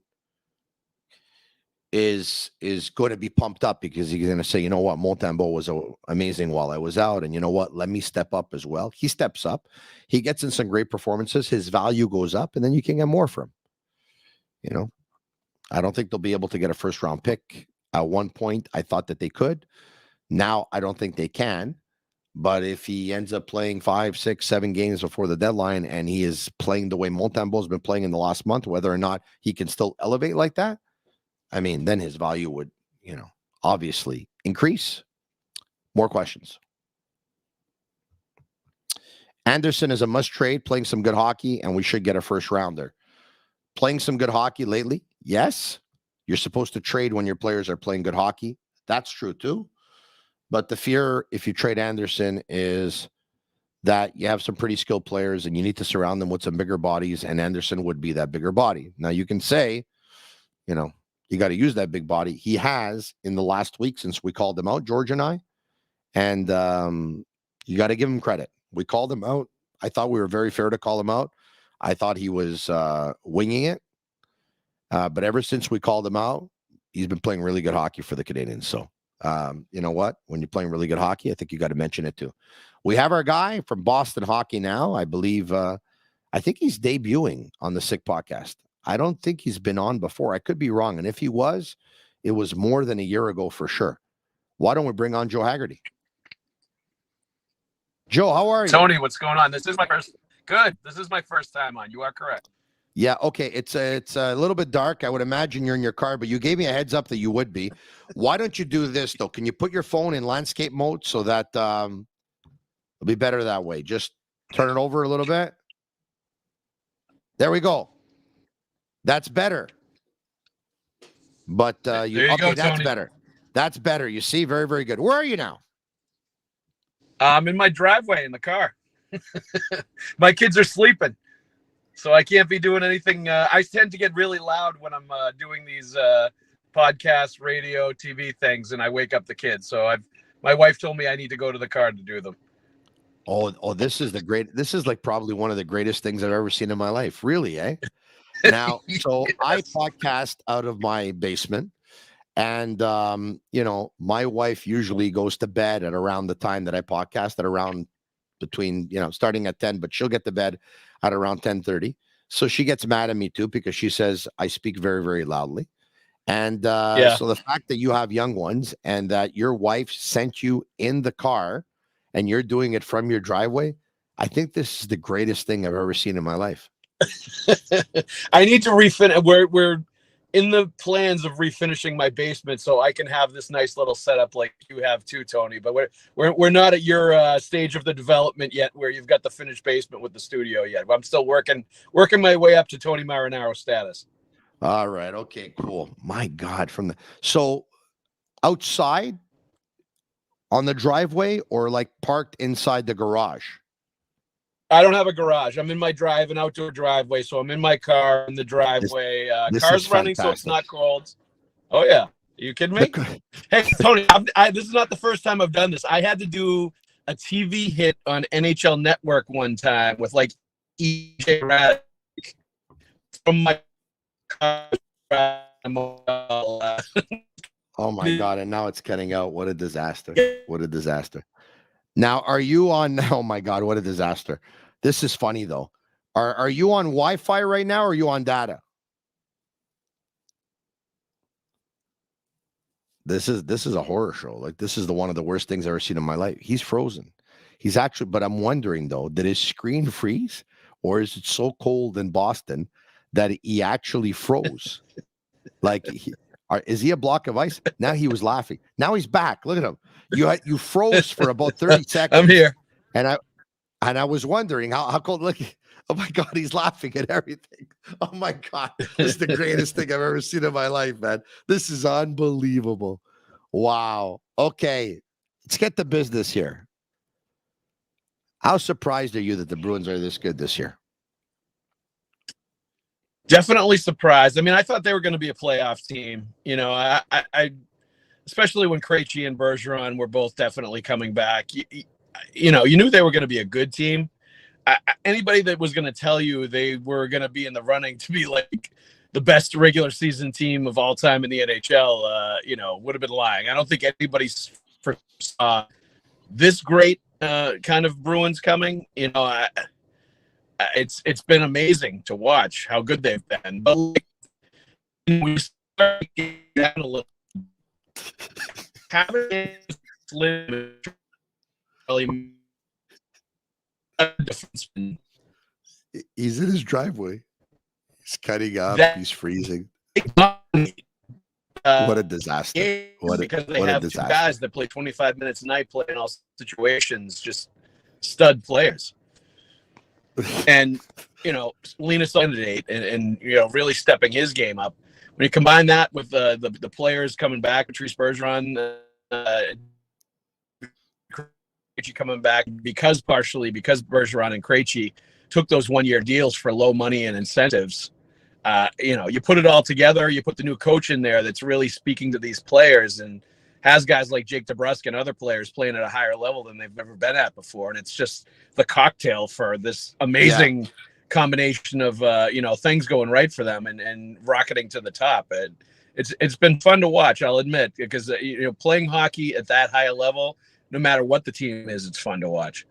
is going to be pumped up because he's going to say, you know what, Montembeault was amazing while I was out, and you know what, let me step up as well. He steps up. He gets in some great performances. His value goes up, and then you can get more from him. You know, I don't think they'll be able to get a first-round pick. At one point, I thought that they could. Now, I don't think they can. But if he ends up playing 5, 6, 7 games before the deadline and he is playing the way Montembeault's been playing in the last month, whether or not he can still elevate like that, I mean, then his value would, obviously increase. More questions. Anderson is a must-trade, playing some good hockey, and we should get a first-rounder. Playing some good hockey lately? Yes. You're supposed to trade when your players are playing good hockey. That's true, too. But the fear, if you trade Anderson, is that you have some pretty skilled players and you need to surround them with some bigger bodies, and Anderson would be that bigger body. Now, you can say, you got to use that big body. He has in the last week since we called him out, George and I, and you got to give him credit. We called him out. I thought we were very fair to call him out. I thought he was winging it. But ever since we called him out, he's been playing really good hockey for the Canadiens. So, you know what? When you're playing really good hockey, I think you got to mention it too. We have our guy from Boston Hockey Now. I believe, I think he's debuting on the Sick Podcast. I don't think he's been on before. I could be wrong. And if he was, it was more than a year ago for sure. Why don't we bring on Joe Hagerty? Joe, how are you? Tony, what's going on? This is my first time on. You are correct. Yeah, okay. It's a little bit dark. I would imagine you're in your car, but you gave me a heads up that you would be. Why don't you do this, though? Can you put your phone in landscape mode so that it'll be better that way? Just turn it over a little bit. There we go. That's better. But you okay, go, that's Tony. better. That's better. You see, very, very good. Where are you now? I'm in my driveway in the car. My kids are sleeping, so I can't be doing anything. I tend to get really loud when I'm doing these podcasts, radio, TV things, and I wake up the kids. So my wife told me I need to go to the car to do them. Oh, this is like probably one of the greatest things I've ever seen in my life. Really, eh? Now, so Yes. I podcast out of my basement, and my wife usually goes to bed at around the time that I podcast, at around between, starting at 10, but she'll get to bed at around 10:30. So she gets mad at me too, because she says I speak very, very loudly. And so the fact that you have young ones and that your wife sent you in the car and you're doing it from your driveway, I think this is the greatest thing I've ever seen in my life. I need to refinish. in the plans of refinishing my basement so I can have this nice little setup like you have too, Tony. But we're not at your stage of the development yet where you've got the finished basement with the studio yet. I'm still working my way up to Tony Marinaro status. All right. Okay, cool. My God, so outside on the driveway or like parked inside the garage? I don't have a garage. I'm in my an outdoor driveway. So I'm in my car in the driveway. This Car's is running, so it's fantastic. not cold. Oh, yeah. Are you kidding me? Hey, Tony, this is not the first time I've done this. I had to do a TV hit on NHL Network one time with like EJ Radic from my car. Oh my God. And now it's cutting out. What a disaster. What a disaster. Now, are you on? Oh my God, what a disaster. This is funny though. Are you on Wi-Fi right now or are you on data? This is a horror show. Like, this is one of the worst things I've ever seen in my life. He's frozen. He's actually, but I'm wondering though, did his screen freeze or is it so cold in Boston that he actually froze? Like, is he a block of ice? Now he was laughing. Now he's back. Look at him. You froze for about 30 seconds. I'm here. And I was wondering how cold. Look, oh my God, he's laughing at everything. Oh my God, this is the greatest thing I've ever seen in my life, man. This is unbelievable. Wow. Okay, let's get to business here. How surprised are you that the Bruins are this good this year? Definitely surprised. I mean, I thought they were going to be a playoff team. You know, I especially when Krejci and Bergeron were both definitely coming back. You know, you knew they were going to be a good team. Anybody that was going to tell you they were going to be in the running to be like the best regular season team of all time in the NHL, you know, would have been lying. I don't think anybody saw this great kind of Bruins coming. You know, it's been amazing to watch how good they've been. But like, we start getting down a little. Having really He's in his driveway. He's cutting up. He's freezing. What a disaster. Because they have two guys that play 25 minutes a night, play in all situations, just stud players. And, you know, Linus candidate and you know, really stepping his game up. When you combine that with the players coming back, Patrice Bergeron, Krejci coming back partially because Bergeron and Krejci took those 1-year deals for low money and incentives. You know, you put it all together, you put the new coach in there that's really speaking to these players and has guys like Jake DeBrusk and other players playing at a higher level than they've ever been at before. And it's just the cocktail for this amazing combination of, you know, things going right for them and rocketing to the top. It's been fun to watch, I'll admit, because, you know, playing hockey at that high a level, no matter what the team is, it's fun to watch.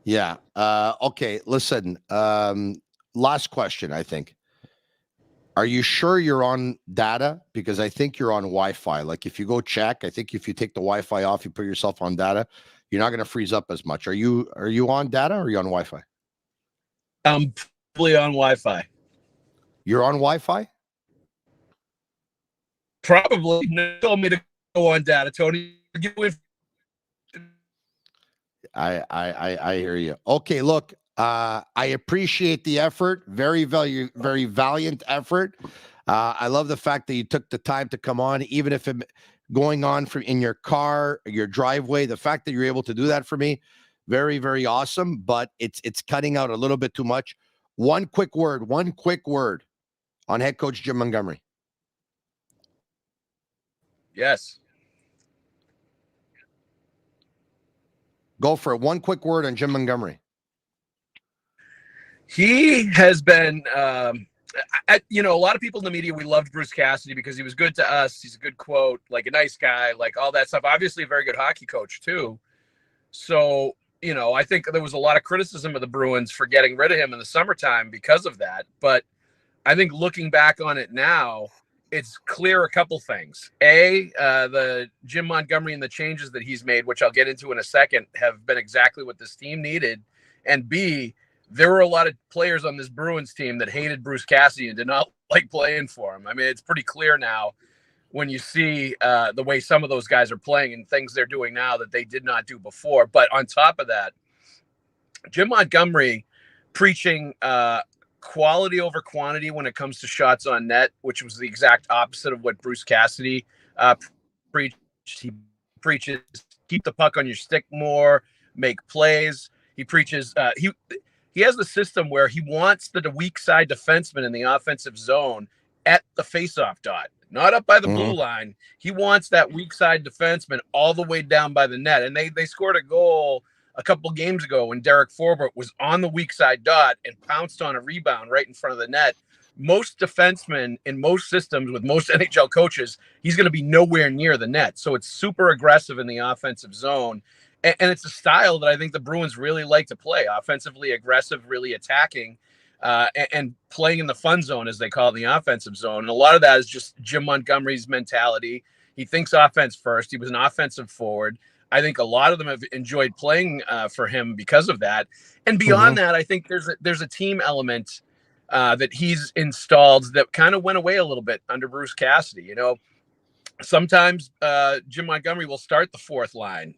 Yeah. Okay. Listen, last question, I think. Are you sure you're on data? Because I think you're on Wi-Fi. Like, if you go check, I think if you take the Wi-Fi off, you put yourself on data, you're not going to freeze up as much. Are you on data or are you on Wi-Fi? I'm probably on Wi-Fi. You're on Wi-Fi? Probably. No, told me to go on data, Tony. I hear you. Okay, look, I appreciate the effort. Very valiant effort. I love the fact that you took the time to come on, even if it going on from in your car, your driveway. The fact that you're able to do that for me, very, very awesome. But it's cutting out a little bit too much. One quick word on head coach Jim Montgomery. Yes. Go for it. One quick word on Jim Montgomery. He has been, you know, a lot of people in the media, we loved Bruce Cassidy because he was good to us. He's a good quote, like a nice guy, like all that stuff. Obviously a very good hockey coach too. So, you know, I think there was a lot of criticism of the Bruins for getting rid of him in the summertime because of that. But I think looking back on it now, it's clear a couple things. The Jim Montgomery and the changes that he's made, which I'll get into in a second, have been exactly what this team needed. And B, there were a lot of players on this Bruins team that hated Bruce Cassidy and did not like playing for him. I mean, it's pretty clear now when you see the way some of those guys are playing and things they're doing now that they did not do before. But on top of that, Jim Montgomery preaching quality over quantity when it comes to shots on net, which was the exact opposite of what Bruce Cassidy preached. He preaches keep the puck on your stick more, make plays. He preaches he has the system where he wants the weak side defenseman in the offensive zone at the faceoff dot, not up by the blue line. He wants that weak side defenseman all the way down by the net. And they scored a goal a couple games ago when Derek Forbort was on the weak side dot and pounced on a rebound right in front of the net. Most defensemen in most systems with most NHL coaches, he's going to be nowhere near the net. So it's super aggressive in the offensive zone. And it's a style that I think the Bruins really like to play, offensively aggressive, really attacking, and playing in the fun zone, as they call it, the offensive zone. And a lot of that is just Jim Montgomery's mentality. He thinks offense first. He was an offensive forward. I think a lot of them have enjoyed playing for him because of that. And beyond that, I think there's a team element that he's installed that kind of went away a little bit under Bruce Cassidy. You know, sometimes Jim Montgomery will start the fourth line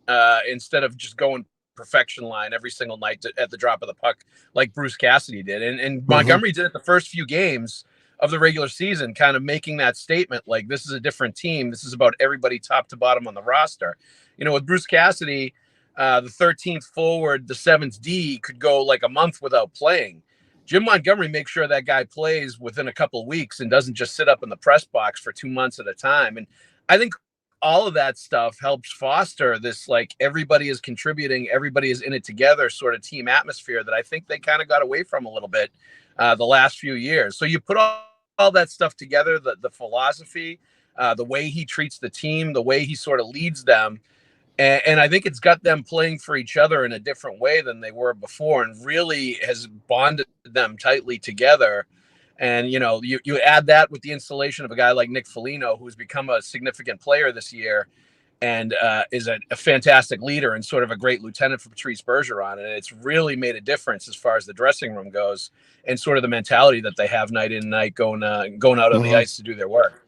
instead of just going perfection line every single night at the drop of the puck like Bruce Cassidy did. And Montgomery did it the first few games of the regular season, kind of making that statement like, this is a different team. This is about everybody top to bottom on the roster. You know, with Bruce Cassidy, the 13th forward, the 7th D could go like a month without playing. Jim Montgomery makes sure that guy plays within a couple of weeks and doesn't just sit up in the press box for 2 months at a time. And I think all of that stuff helps foster this, like, everybody is contributing, everybody is in it together sort of team atmosphere that I think they kind of got away from a little bit the last few years. So you put all that stuff together, the philosophy, the way he treats the team, the way he sort of leads them. And I think it's got them playing for each other in a different way than they were before, and really has bonded them tightly together. And, you know, you add that with the installation of a guy like Nick Foligno, who's become a significant player this year and is a fantastic leader and sort of a great lieutenant for Patrice Bergeron. And it's really made a difference as far as the dressing room goes and sort of the mentality that they have night in and night going out on the ice to do their work.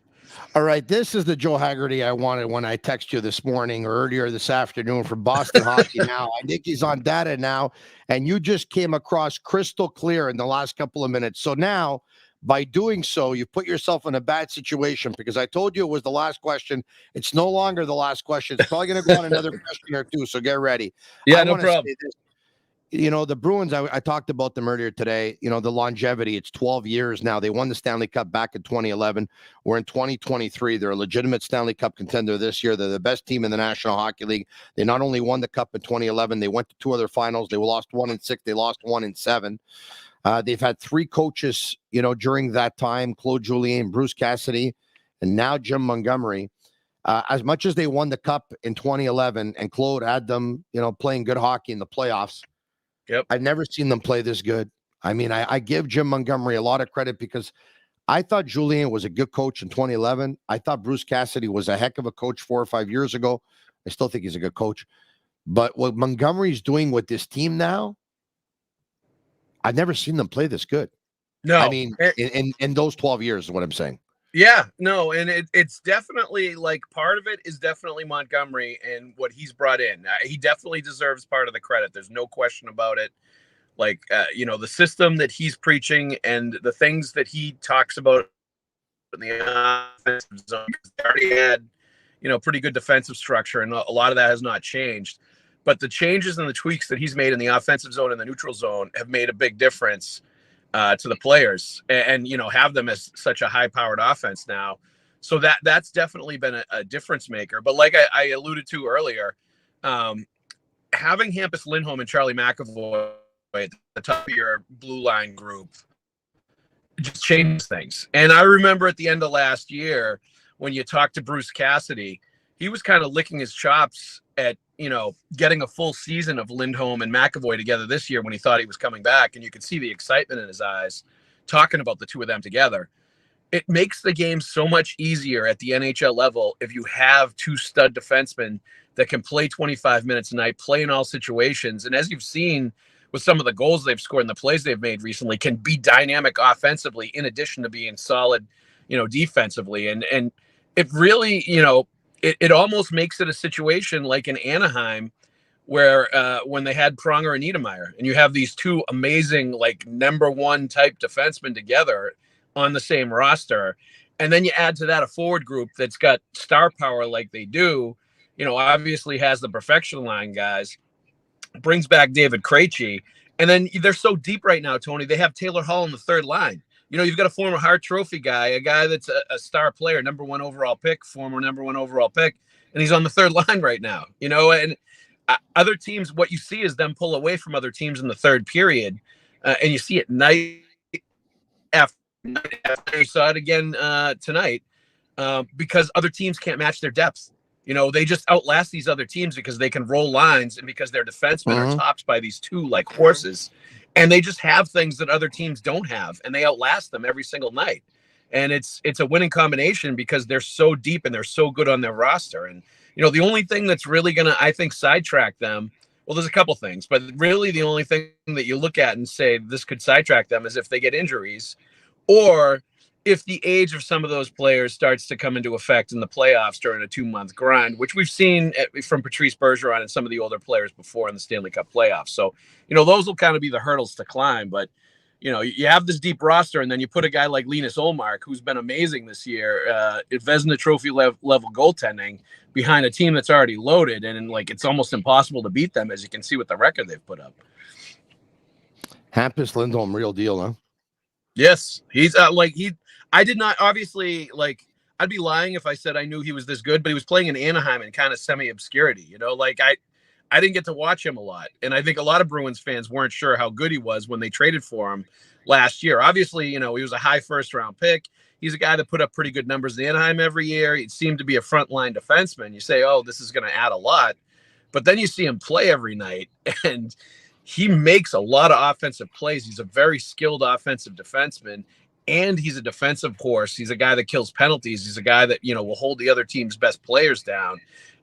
All right, this is the Joe Hagerty I wanted when I texted you this morning or earlier this afternoon from Boston Hockey Now. I think he's on data now, and you just came across crystal clear in the last couple of minutes. So now, by doing so, you put yourself in a bad situation because I told you it was the last question. It's no longer the last question. It's probably going to go on another question or two, so get ready. Yeah, no problem. You know, the Bruins, I talked about them earlier today. You know, the longevity, it's 12 years now. They won the Stanley Cup back in 2011. We're in 2023. They're a legitimate Stanley Cup contender this year. They're the best team in the National Hockey League. They not only won the Cup in 2011, they went to 2 other finals. They lost 1 in 6. They lost 1 in 7. They've had 3 coaches, you know, during that time, Claude Julien, Bruce Cassidy, and now Jim Montgomery. As much as they won the Cup in 2011 and Claude had them, you know, playing good hockey in the playoffs, yep, I've never seen them play this good. I mean, I give Jim Montgomery a lot of credit because I thought Julien was a good coach in 2011. I thought Bruce Cassidy was a heck of a coach 4 or 5 years ago. I still think he's a good coach. But what Montgomery's doing with this team now, I've never seen them play this good. No, I mean, in those 12 years is what I'm saying. Yeah, no, and it's definitely, like, part of it is definitely Montgomery and what he's brought in. He definitely deserves part of the credit. There's no question about it. Like, you know, the system that he's preaching and the things that he talks about in the offensive zone. They already had, you know, pretty good defensive structure, and a lot of that has not changed. But the changes and the tweaks that he's made in the offensive zone and the neutral zone have made a big difference to the players, and you know, have them as such a high-powered offense now. So that's definitely been a difference maker. But like I alluded to earlier, having Hampus Lindholm and Charlie McAvoy at the top of your blue line group just changes things. And I remember at the end of last year when you talked to Bruce Cassidy, he was kind of licking his chops at, you know, getting a full season of Lindholm and McAvoy together this year when he thought he was coming back. And you could see the excitement in his eyes talking about the two of them together. It makes the game so much easier at the NHL level if you have 2 stud defensemen that can play 25 minutes a night, play in all situations. And as you've seen with some of the goals they've scored and the plays they've made recently, can be dynamic offensively in addition to being solid, defensively. And it really, it almost makes it a situation like in Anaheim where when they had Pronger and Niedermeyer, and you have these two amazing, like, number one type defensemen together on the same roster. And then you add to that a forward group that's got star power like they do, obviously has the perfection line guys, brings back David Krejci. And then they're so deep right now, Tony, they have Taylor Hall in the third line. You've got a former Hart Trophy guy, a guy that's a star player, number one overall pick, former number one overall pick, and he's on the third line right now, and other teams, what you see is them pull away from other teams in the third period, and you see it night after night after. You saw it again tonight because other teams can't match their depth. They just outlast these other teams because they can roll lines and because their defensemen are topped by these two like horses, and they just have things that other teams don't have, and they outlast them every single night. And it's a winning combination because they're so deep and they're so good on their roster. And the only thing that's really going to, I think, sidetrack them, well, there's a couple things, but really the only thing that you look at and say this could sidetrack them is if they get injuries, or if the age of some of those players starts to come into effect in the playoffs during a 2-month grind, which we've seen from Patrice Bergeron and some of the older players before in the Stanley Cup playoffs. So, those will kind of be the hurdles to climb. But, you have this deep roster, and then you put a guy like Linus Ullmark, who's been amazing this year, Vezina Trophy level goaltending behind a team that's already loaded. And it's almost impossible to beat them, as you can see with the record they've put up. Hampus Lindholm, real deal, huh? Yes. He's I did not, obviously, I'd be lying if I said I knew he was this good, but he was playing in Anaheim in kind of semi-obscurity, I didn't get to watch him a lot. And I think a lot of Bruins fans weren't sure how good he was when they traded for him last year. Obviously, he was a high first-round pick. He's a guy that put up pretty good numbers in Anaheim every year. He seemed to be a frontline defenseman. You say, oh, this is going to add a lot. But then you see him play every night, and he makes a lot of offensive plays. He's a very skilled offensive defenseman, and he's a defensive horse. He's a guy that kills penalties. He's a guy that, will hold the other team's best players down.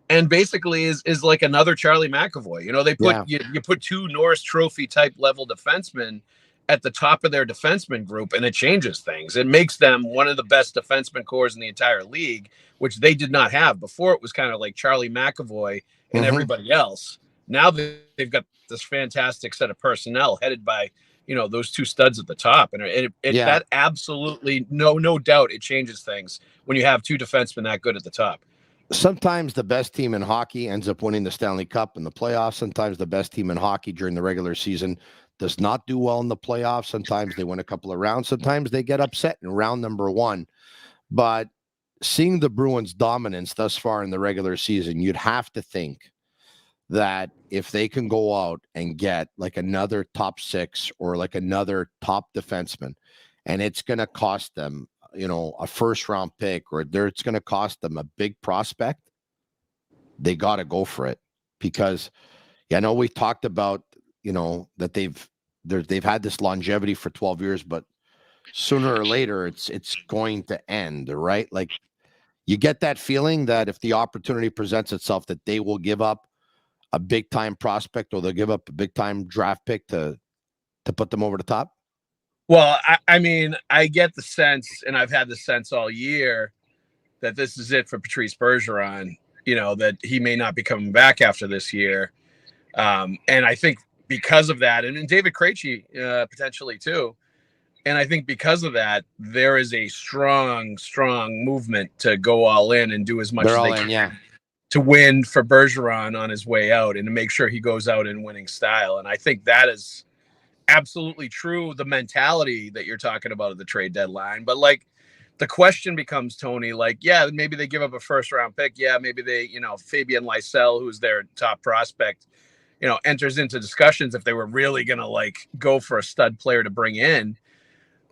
And basically is like another Charlie McAvoy. They put you put two Norris Trophy type level defensemen at the top of their defenseman group, and it changes things. It makes them one of the best defenseman cores in the entire league, which they did not have before. It was kind of like Charlie McAvoy and everybody else. Now they've got this fantastic set of personnel headed by those two studs at the top, and that absolutely no doubt it changes things when you have two defensemen that good at the top. Sometimes the best team in hockey ends up winning the Stanley Cup in the playoffs. Sometimes the best team in hockey during the regular season does not do well in the playoffs. Sometimes they win a couple of rounds. Sometimes they get upset in round number one. But seeing the Bruins' dominance thus far in the regular season, you'd have to think that if they can go out and get like another top six or like another top defenseman, and it's going to cost them a first round pick, or it's going to cost them a big prospect, they got to go for it. Because I know we talked about, that they've had this longevity for 12 years, but sooner or later it's going to end, right? Like, you get that feeling that if the opportunity presents itself, that they will give up a big time prospect, or they'll give up a big time draft pick to put them over the top. Well, I mean, I get the sense, and I've had the sense all year, that this is it for Patrice Bergeron, that he may not be coming back after this year. And I think because of that, and David Krejci potentially too, and I think because of that, there is a strong movement to go all in and do as much as they can to win for Bergeron on his way out, and to make sure he goes out in winning style. And I think that is absolutely true, the mentality that you're talking about at the trade deadline. But the question becomes, Tony, maybe they give up a first round pick. Yeah, maybe they, Fabian Lysell, who's their top prospect, enters into discussions if they were really going to go for a stud player to bring in.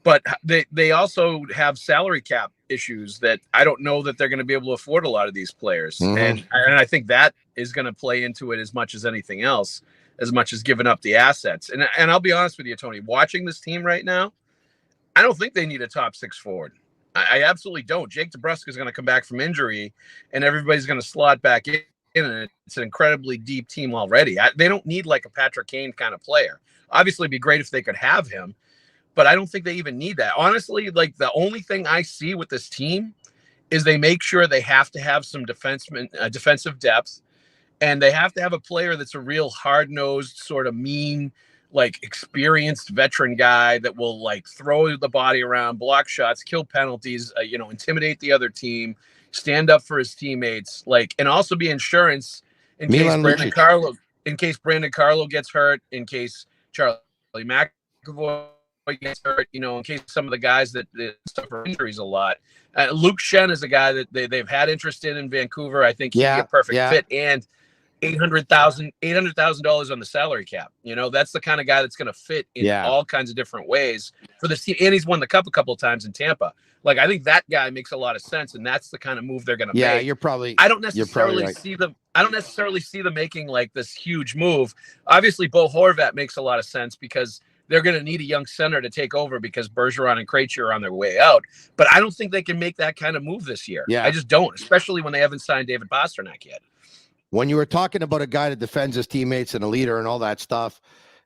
But they also have salary cap issues that I don't know that they're going to be able to afford a lot of these players. And I think that is going to play into it as much as anything else, as much as giving up the assets. And I'll be honest with you, Tony, watching this team right now, I don't think they need a top six forward. I absolutely don't. Jake DeBrusk is going to come back from injury, and everybody's going to slot back and it's an incredibly deep team already. They don't need like a Patrick Kane kind of player. Obviously, it'd be great if they could have him, but I don't think they even need that. Honestly, like the only thing I see with this team is they make sure they have to have some defensive depth, and they have to have a player that's a real hard-nosed, sort of mean, like experienced veteran guy that will like throw the body around, block shots, kill penalties, intimidate the other team, stand up for his teammates, like, and also be insurance in case Brandon Carlo gets hurt, in case Charlie McAvoy gets hurt, in case some of the guys that suffer injuries a lot. Luke Shen is a guy that they've had interest in Vancouver. I think he'd be a perfect fit, and $800,000 on the salary cap. That's the kind of guy that's going to fit in all kinds of different ways for this team. And he's won the cup a couple of times in Tampa. Like, I think that guy makes a lot of sense, and that's the kind of move they're going to make. Yeah, you're probably. I don't necessarily see them. I don't necessarily see them making like this huge move. Obviously, Bo Horvat makes a lot of sense because they're going to need a young center to take over because Bergeron and Krejci are on their way out. But I don't think they can make that kind of move this year. Yeah. I just don't, especially when they haven't signed David Pastrnak yet. When you were talking about a guy that defends his teammates and a leader and all that stuff,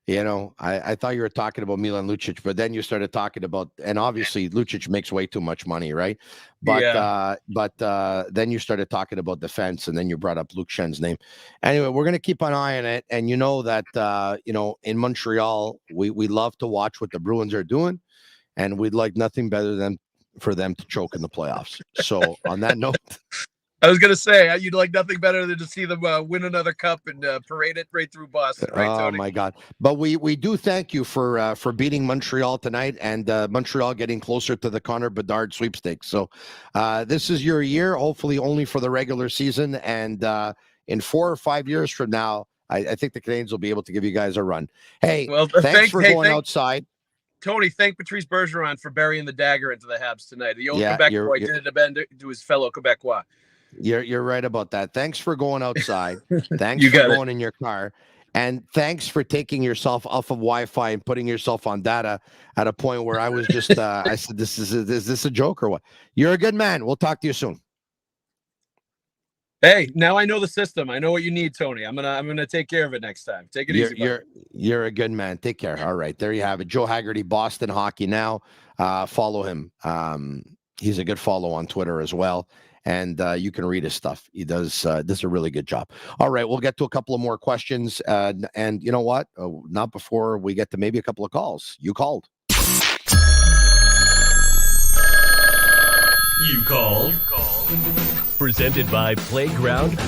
I thought you were talking about Milan Lucic, but then you started talking about, and obviously Lucic makes way too much money, right? But then you started talking about defense, and then you brought up Luke Shen's name. Anyway, we're going to keep an eye on it, and that in Montreal, we love to watch what the Bruins are doing, and we'd like nothing better than for them to choke in the playoffs. So on that note. I was going to say, you'd like nothing better than to see them win another cup and parade it right through Boston, right, Tony? Oh, my God. But we do thank you for beating Montreal tonight and Montreal getting closer to the Connor Bedard sweepstakes. So this is your year, hopefully only for the regular season. And in 4 or 5 years from now, I think the Canadiens will be able to give you guys a run. Hey, thanks for going outside. Tony, thank Patrice Bergeron for burying the dagger into the Habs tonight. The old Quebec boy did it to his fellow Quebecois. You're right about that. Thanks for going outside. Thanks for going in your car. And thanks for taking yourself off of Wi-Fi and putting yourself on data at a point where I was just, I said, is this a joke or what? You're a good man. We'll talk to you soon. Hey, now I know the system. I know what you need, Tony. I'm gonna take care of it next time. Take it easy. You're a good man. Take care. All right, there you have it. Joe Hagerty, Boston Hockey Now. Follow him. He's a good follow on Twitter as well. And you can read his stuff. He does a really good job. All right, we'll get to a couple of more questions. And you know what? Not before we get to maybe a couple of calls. You called. You called. Presented by Playground.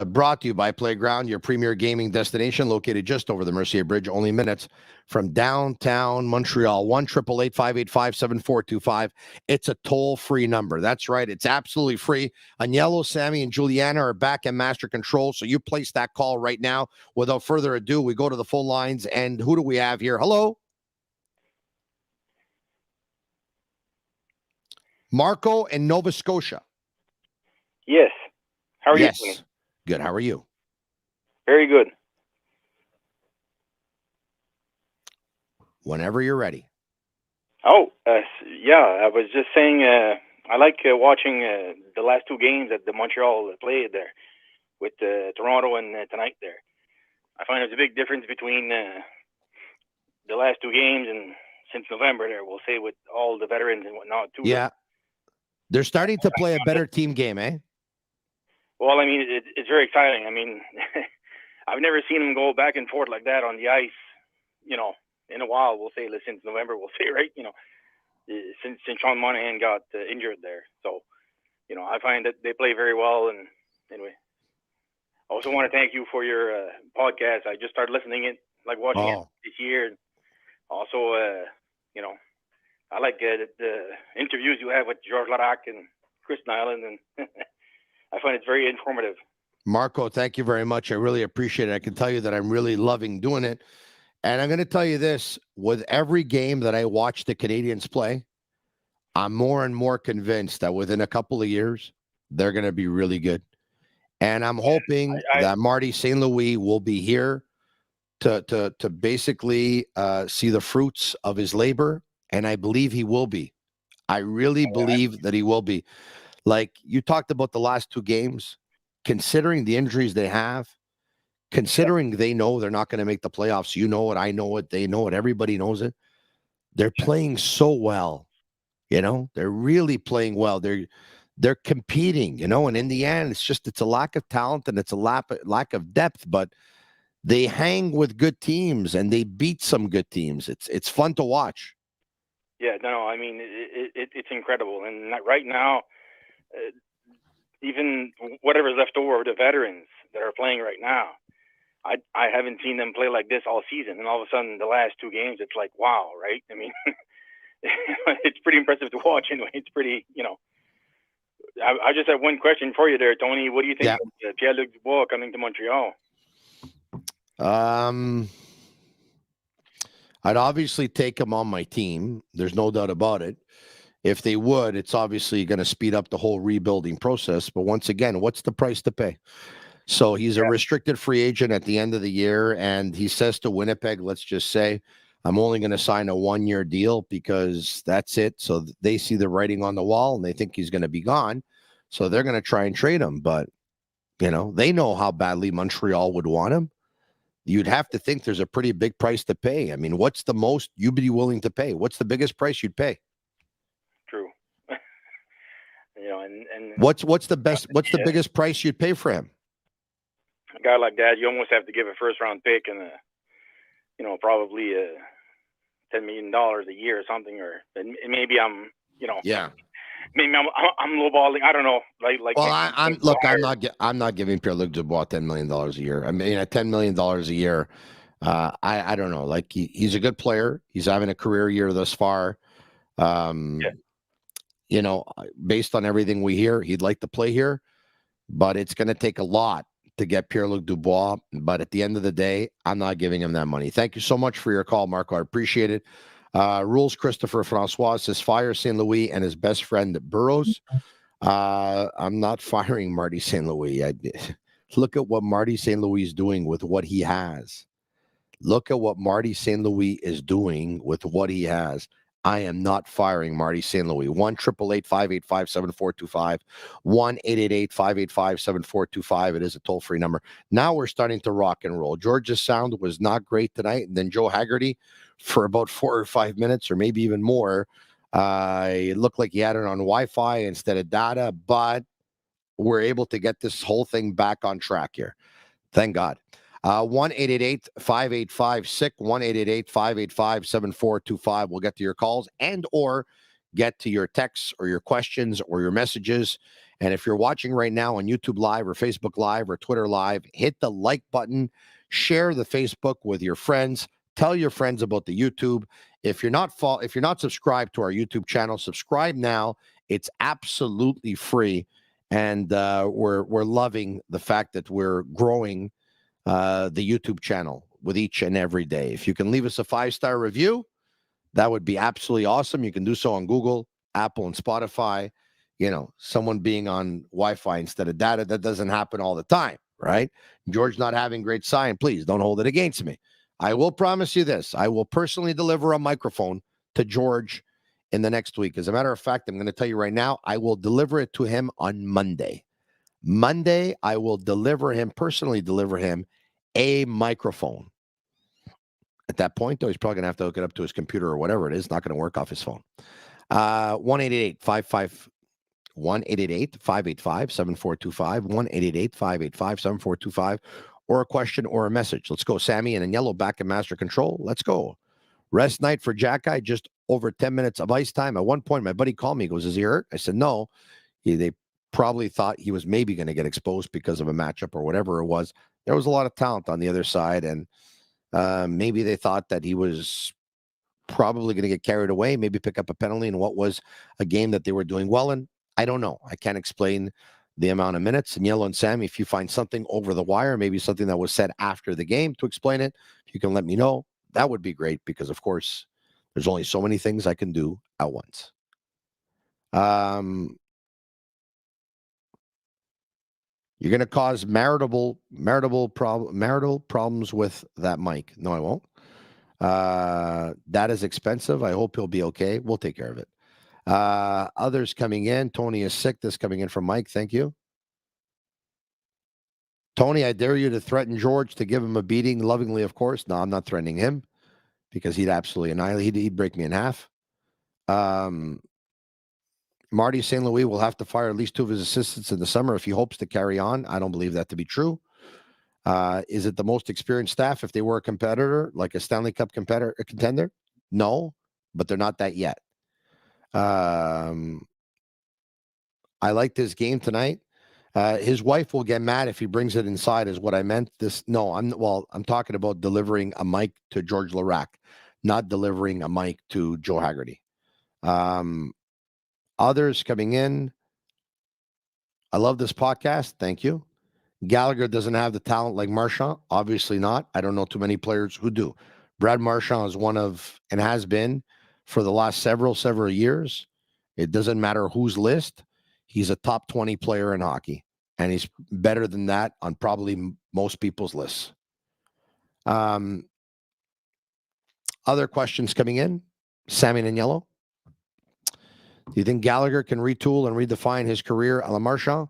Brought to you by Playground, your premier gaming destination located just over the Mercier Bridge, only minutes from downtown Montreal. 1-888-585-7425. It's a toll-free number. That's right. It's absolutely free. Agnello, Sammy, and Juliana are back in master control, so you place that call right now. Without further ado, we go to the phone lines, and who do we have here? Hello? Marco in Nova Scotia. Yes. How are you? Good. How are you? Very good. Whenever you're ready. Oh, yeah. I was just saying I like watching the last 2 games that the Montreal played there with Toronto and tonight there. I find there's a big difference between the last 2 games and since November there, we'll say, with all the veterans and whatnot, too. Yeah. They're starting to play a better team game, eh? Well, I mean, it's very exciting. I mean, I've never seen them go back and forth like that on the ice, in a while. We'll say since November, we'll say, right? Since Sean Monahan got injured there. So, I find that they play very well. And anyway, I also want to thank you for your podcast. I just started listening it, like watching it this year. And also, I like the interviews you have with George Laraque and Chris Nyland, and I find it very informative. Marco, thank you very much. I really appreciate it. I can tell you that I'm really loving doing it. And I'm going to tell you this, with every game that I watch the Canadiens play, I'm more and more convinced that within a couple of years, they're going to be really good. And I'm hoping that Marty St. Louis will be here to basically see the fruits of his labor. And I believe he will be. I really believe that he will be. Like you talked about the last 2 games, considering the injuries they have, considering they know they're not going to make the playoffs. You know it, I know it, they know it, everybody knows it. They're playing so well. They're really playing well. They're competing, and in the end, it's a lack of talent and it's a lack of depth, but they hang with good teams and they beat some good teams. It's fun to watch. Yeah, no, I mean it's incredible, and right now, even whatever's left over of the veterans that are playing right now, I haven't seen them play like this all season, and all of a sudden the last 2 games, it's like wow, right? I mean, it's pretty impressive to watch. Anyway, it's pretty, I just have one question for you there, Tony. What do you think of Pierre-Luc Dubois coming to Montreal? I'd obviously take him on my team. There's no doubt about it. If they would, it's obviously going to speed up the whole rebuilding process. But once again, what's the price to pay? So he's a restricted free agent at the end of the year, and he says to Winnipeg, let's just say, I'm only going to sign a 1-year deal because that's it. So they see the writing on the wall, and they think he's going to be gone. So they're going to try and trade him. But, they know how badly Montreal would want him. You'd have to think there's a pretty big price to pay. I mean, what's the most you'd be willing to pay? What's the biggest price you'd pay? True. And what's the biggest price you'd pay for him? A guy like that, you almost have to give a first-round pick and probably $10 million a year or something, or maybe I'm, maybe I'm lowballing. I don't know. Well, I'm not giving Pierre-Luc Dubois $10 million a year. I mean, at $10 million a year, I don't know. Like he's a good player. He's having a career year thus far. Based on everything we hear, he'd like to play here, but it's going to take a lot to get Pierre-Luc Dubois. But at the end of the day, I'm not giving him that money. Thank you so much for your call, Marco. I appreciate it. Rules Christopher Francois says fire St. Louis and his best friend Burrows. I'm not firing Marty St. Louis. Look at what Marty St. Louis is doing with what he has. Look at what Marty St. Louis is doing with what he has. I am not firing Marty St. Louis. 1-888-585-7425. 1-888-585-7425. It is a toll-free number. Now we're starting to rock and roll. George's sound was not great tonight. And then Joe Hagerty for about 4 or 5 minutes or maybe even more. It looked like he had it on Wi-Fi instead of data, but we're able to get this whole thing back on track here. Thank God. 1-888-585-SICK, 1-888-585-7425. We'll get to your calls and or get to your texts or your questions or your messages. And if you're watching right now on YouTube Live or Facebook Live or Twitter Live, hit the like button, share the Facebook with your friends, tell your friends about the YouTube. If you're not subscribed to our YouTube channel, subscribe now. It's absolutely free. And we're loving the fact that we're growing the YouTube channel with each and every day. If you can leave us a 5-star review, that would be absolutely awesome. You can do so on Google, Apple, and Spotify. Someone being on Wi-Fi instead of data, that doesn't happen all the time, right? George not having great sign, please don't hold it against me. I will promise you this. I will personally deliver a microphone to George in the next week. As a matter of fact, I'm going to tell you right now, I will deliver it to him on Monday. Monday, I will personally deliver him a microphone. At that point, though, he's probably going to have to hook it up to his computer or whatever it is. It's not going to work off his phone. 1-888-585-7425, 1-888-585-7425, or a question or a message. Let's go, Sammy and Agnello back in master control. Let's go. Rest night for Jack Guy, just over 10 minutes of ice time. At one point, my buddy called me. He goes, is he hurt? I said, no. They probably thought he was maybe going to get exposed because of a matchup or whatever it was. There was a lot of talent on the other side, and maybe they thought that he was probably going to get carried away, maybe pick up a penalty in what was a game that they were doing well in. I don't know. I can't explain the amount of minutes. And Yellow and Sammy, if you find something over the wire, maybe something that was said after the game to explain it, if you can let me know, that would be great, because, of course, there's only so many things I can do at once. You're going to cause marital problems with that mic. No, I won't. That is expensive. I hope he'll be okay. We'll take care of it. Others coming in. Tony is sick. This coming in from Mike. Thank you. Tony, I dare you to threaten George to give him a beating, lovingly, of course. No, I'm not threatening him because he'd absolutely annihilate. He'd break me in half. Marty St. Louis will have to fire at least 2 of his assistants in the summer if he hopes to carry on. I don't believe that to be true. Is it the most experienced staff if they were a competitor, like a Stanley Cup contender? No, but they're not that yet. I liked his game tonight. His wife will get mad if he brings it inside, is what I meant. I'm talking about delivering a mic to George Laraque, not delivering a mic to Joe Hagerty. Others coming in. I love this podcast. Thank you. Gallagher doesn't have the talent like Marchand. Obviously not. I don't know too many players who do. Brad Marchand is one of, and has been for the last several years. It doesn't matter whose list. He's a top 20 player in hockey. And he's better than that on probably most people's lists. Other questions coming in. Sammy in yellow. Do you think Gallagher can retool and redefine his career a la Marchand?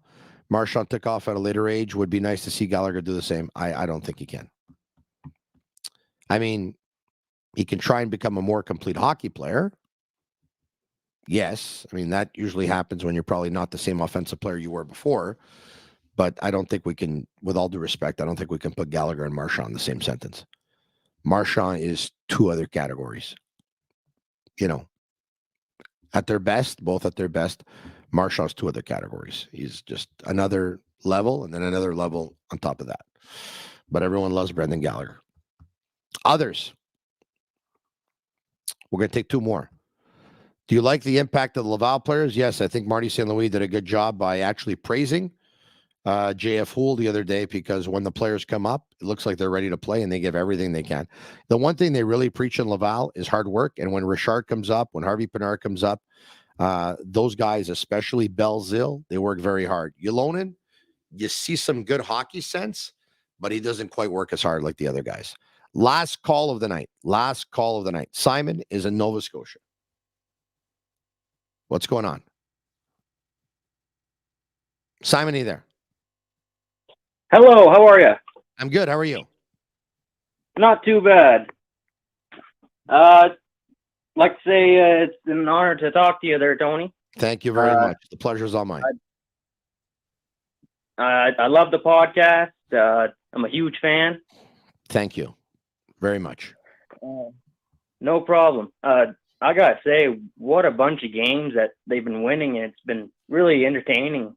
Marchand took off at a later age. Would be nice to see Gallagher do the same. I don't think he can. I mean, he can try and become a more complete hockey player. Yes. I mean, that usually happens when you're probably not the same offensive player you were before. But I don't think we can, with all due respect, I don't think we can put Gallagher and Marchand in the same sentence. Marchand is 2 other categories. At their best, both at their best, Marchand's 2 other categories. He's just another level and then another level on top of that. But everyone loves Brendan Gallagher. Others. We're going to take 2 more. Do you like the impact of the Laval players? Yes, I think Marty St. Louis did a good job by actually praising JF Houle the other day, because when the players come up, it looks like they're ready to play and they give everything they can. The one thing they really preach in Laval is hard work. And when Richard comes up, when Harvey Pinard comes up, those guys, especially Belzile, they work very hard. Ylonen, you see some good hockey sense, but he doesn't quite work as hard like the other guys. Last call of the night. Simon is in Nova Scotia. What's going on? Simon, are you there? Hello, how are you? I'm good. How are you? Not too bad. Like to say it's an honor to talk to you there, Tony. Thank you very much. The pleasure's all mine. I love the podcast. I'm a huge fan. Thank you very much. No problem. I gotta say, what a bunch of games that they've been winning, and it's been really entertaining.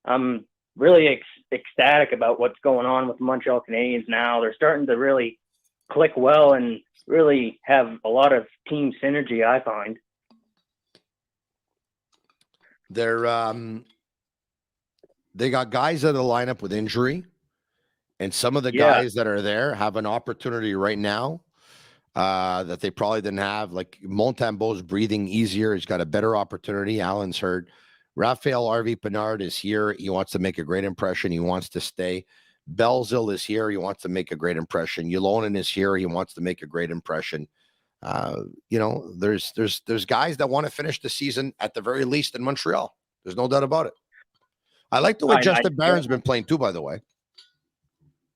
I'm really ecstatic about what's going on with the Montreal Canadiens now. They're starting to really click well and really have a lot of team synergy, I find. They got guys in the lineup with injury, and some of the guys that are there have an opportunity right now that they probably didn't have. Like Montembeau's breathing easier. He's got a better opportunity. Allen's hurt. Raphael Harvey Pinard is here. He wants to make a great impression. He wants to stay. Belzile is here. He wants to make a great impression. Ylonen is here. He wants to make a great impression. There's guys that want to finish the season at the very least in Montreal. There's no doubt about it. I like the way Justin Barron's been playing too, by the way.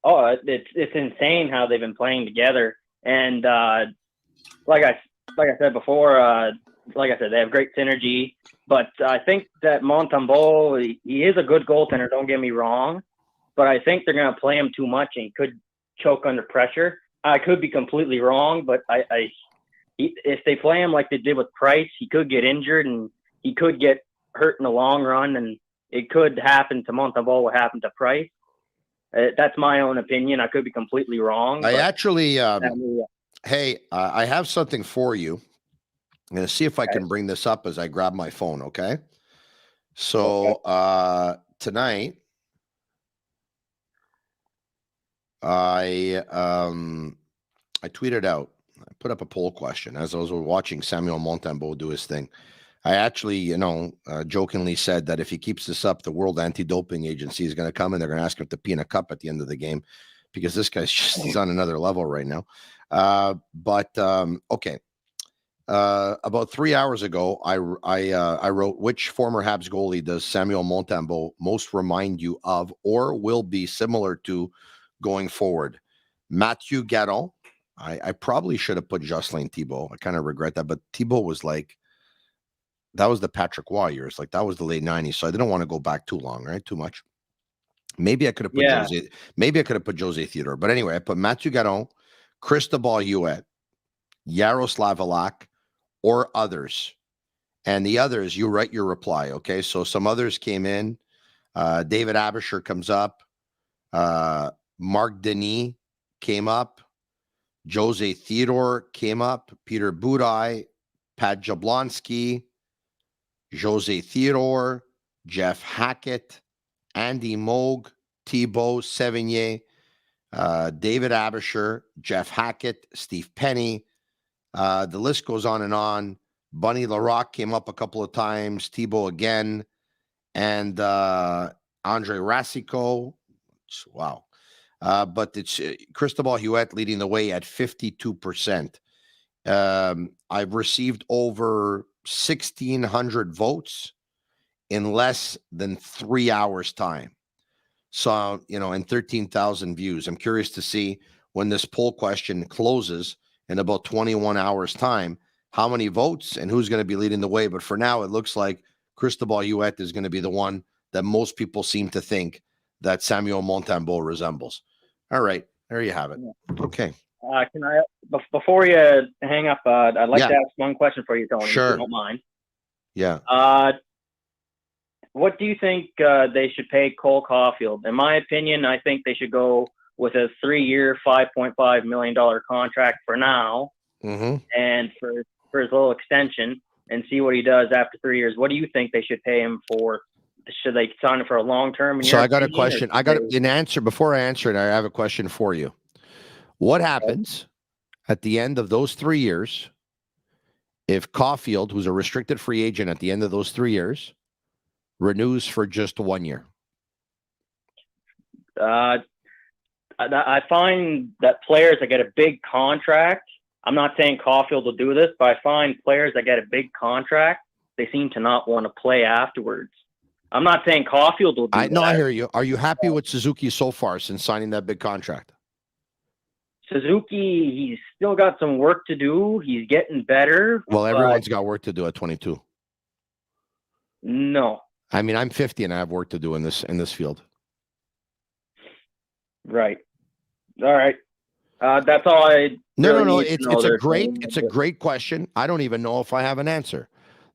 Oh, it's insane how they've been playing together. And like I said before, they have great synergy. But I think that Montembeau, he is a good goaltender, don't get me wrong. But I think they're going to play him too much, and he could choke under pressure. I could be completely wrong, but if they play him like they did with Price, he could get injured and he could get hurt in the long run, and it could happen to Montembeau what happened to Price. That's my own opinion. I could be completely wrong. I actually, hey, I have something for you. I'm going to see if I can bring this up as I grab my phone, okay? So tonight, I tweeted out, I put up a poll question as I was watching Samuel Montembeau do his thing. I actually, jokingly said that if he keeps this up, the World Anti-Doping Agency is going to come and they're going to ask him to pee in a cup at the end of the game, because this guy's he's on another level right now. Okay. About 3 hours ago, I wrote, which former Habs goalie does Samuel Montembeault most remind you of or will be similar to going forward? Matthew Garon. I probably should have put Jocelyn Thibault. I kind of regret that, but Thibault was like, that was the Patrick Waugh years. Like, that was the late 90s, so I didn't want to go back too long, right? Too much. Maybe I could have put Jose. Maybe I could have put Jose Theodore. But anyway, I put Matthew Garon, Cristobal Huet, Yaroslav Halak, or others. And the others, you write your reply, okay? So some others came in. David Abisher comes up. Mark Denis came up. Jose Theodore came up. Peter Budaj, Pat Jablonski, Jose Theodore, Jeff Hackett, Andy Moog, Thibault Sevigny, David Abisher, Jeff Hackett, Steve Penny. The list goes on and on. Bunny Laraque came up a couple of times. Thibault again. And Andre Rasico. Wow. But it's Cristobal Huet leading the way at 52%. I've received over 1,600 votes in less than 3 hours' time. So, and 13,000 views. I'm curious to see when this poll question closes in about 21 hours' time, how many votes and who's going to be leading the way. But for now, it looks like Cristobal Huet is going to be the one that most people seem to think that Samuel Montembeault resembles. All right, there you have it. Okay. Can I, before you hang up, I'd like to ask one question for you, Tony, sure. if you don't mind. Yeah. What do you think they should pay Cole Caulfield? In my opinion, I think they should go with a 3-year, $5.5 million contract for now, and for his little extension, and see what he does after 3 years. What do you think they should pay him for? Should they sign him for a long term? So I got a question. I got an answer. Before I answer it, I have a question for you. What happens at the end of those 3 years if Caulfield, who's a restricted free agent at the end of those 3 years, renews for just 1 year? I find that players that get a big contract, I'm not saying Caulfield will do this, but I find players that get a big contract, they seem to not want to play afterwards. I'm not saying Caulfield will do that. No, I hear you. Are you happy with Suzuki so far since signing that big contract? Suzuki, he's still got some work to do. He's getting better. Well, everyone's got work to do at 22. No. I mean, I'm 50 and I have work to do in this field. Right. All right. That's all I. No. It's a great question. I don't even know if I have an answer.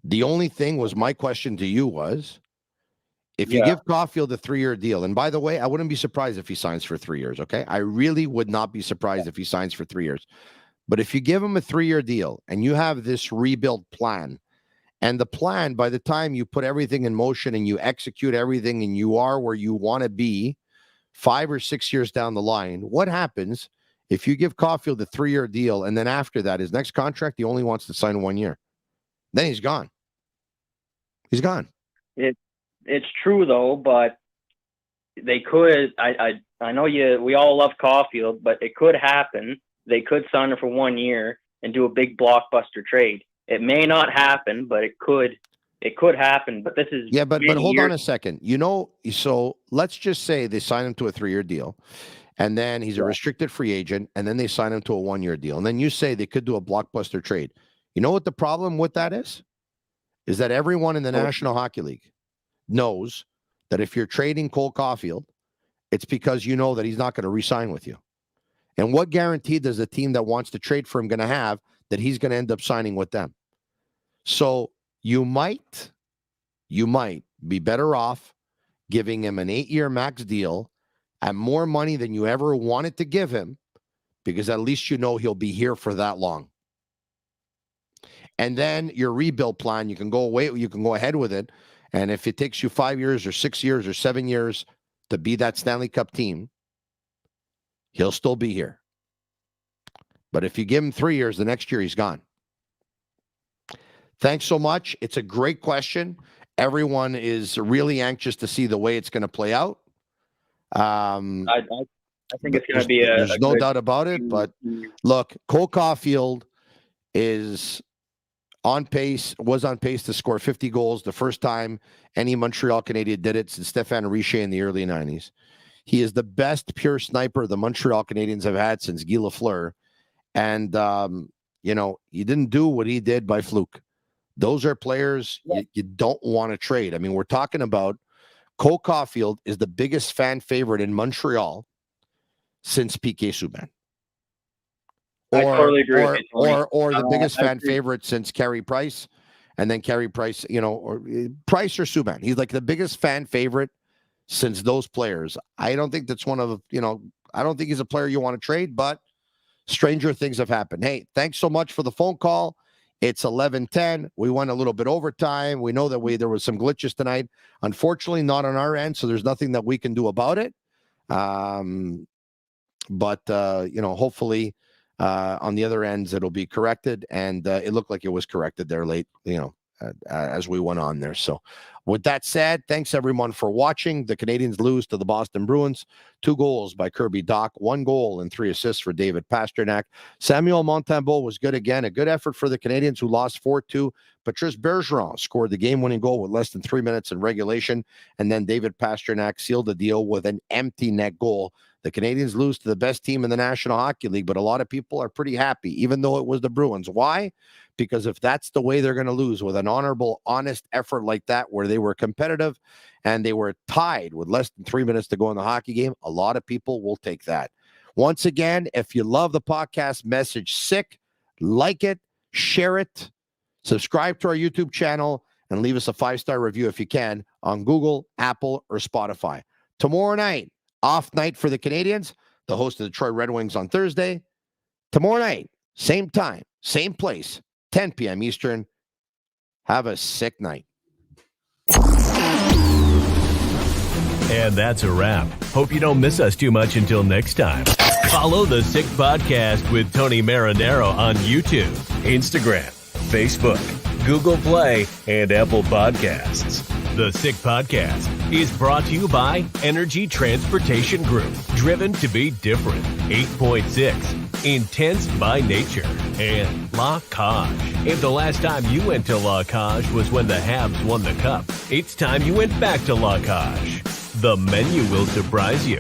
The only thing was my question to you was, if you give Caulfield a 3-year deal, and by the way, I wouldn't be surprised if he signs for 3 years. Okay, I really would not be surprised if he signs for 3 years. But if you give him a 3-year deal and you have this rebuild plan, and the plan, by the time you put everything in motion and you execute everything and you are where you want to be 5 or 6 years down the line, what happens if you give Caulfield a 3-year deal and then after that, his next contract, he only wants to sign 1 year? Then he's gone. He's gone. It's true though, but they could. I know we all love Caulfield, but it could happen. They could sign him for 1 year and do a big blockbuster trade. It may not happen, but it could. It could happen. But this is but hold on a second. So let's just say they sign him to a 3-year deal, and then he's a restricted free agent, and then they sign him to a 1-year deal, and then you say they could do a blockbuster trade. You know what the problem with that is? Is that everyone in the National Hockey League knows that if you're trading Cole Caulfield, it's because you know that he's not going to re-sign with you. And what guarantee does the team that wants to trade for him going to have that he's going to end up signing with them? So you might be better off giving him an 8-year max deal at more money than you ever wanted to give him, because at least you know he'll be here for that long. And then your rebuild plan, you can go ahead with it. And if it takes you 5 years or 6 years or 7 years to be that Stanley Cup team, he'll still be here. But if you give him 3 years, the next year he's gone. Thanks so much. It's a great question. Everyone is really anxious to see the way it's going to play out. I think it's going to be there's no doubt about it. But look, Cole Caulfield is was on pace to score 50 goals, the first time any Montreal Canadien did it since Stéphane Richer in the early 90s. He is the best pure sniper the Montreal Canadiens have had since Guy Lafleur. And, he didn't do what he did by fluke. Those are players you don't want to trade. I mean, we're talking about Cole Caulfield is the biggest fan favorite in Montreal since Piquet Subban. I totally agree with you, Tony. Or the biggest fan favorite since Carey Price, and then Carey Price, or Price or Subban. He's like the biggest fan favorite since those players. I don't think that's one of, I don't think he's a player you want to trade, but stranger things have happened. Hey, thanks so much for the phone call. It's 11:10. We went a little bit overtime. We know that there was some glitches tonight. Unfortunately, not on our end, so there's nothing that we can do about it. But hopefully on the other ends, it'll be corrected. And it looked like it was corrected there late, as we went on there. So with that said, thanks everyone for watching. The Canadiens lose to the Boston Bruins. 2 goals by Kirby Dach, 1 goal and 3 assists for David Pastrnak. Samuel Montembeault was good again. A good effort for the Canadiens, who lost 4-2. Patrice Bergeron scored the game-winning goal with less than 3 minutes in regulation. And then David Pastrnak sealed the deal with an empty net goal. The Canadiens lose to the best team in the National Hockey League, but a lot of people are pretty happy, even though it was the Bruins. Why? Because if that's the way they're going to lose, with an honorable, honest effort like that, where they were competitive and they were tied with less than 3 minutes to go in the hockey game, a lot of people will take that. Once again, if you love the podcast, message sick, like it, share it, subscribe to our YouTube channel, and leave us a 5-star review if you can on Google, Apple, or Spotify. Tomorrow night, off night for the Canadiens, the host of the Detroit Red Wings on Thursday. Tomorrow night, same time, same place, 10 p.m. Eastern. Have a sick night. And that's a wrap. Hope you don't miss us too much until next time. Follow the Sick Podcast with Tony Marinaro on YouTube, Instagram, Facebook, Google Play, and Apple Podcasts. The Sick Podcast is brought to you by Energy Transportation Group, driven to be different, 8.6, intense by nature, and Laraque. If the last time you went to Laraque was when the Habs won the Cup, it's time you went back to Laraque. The menu will surprise you.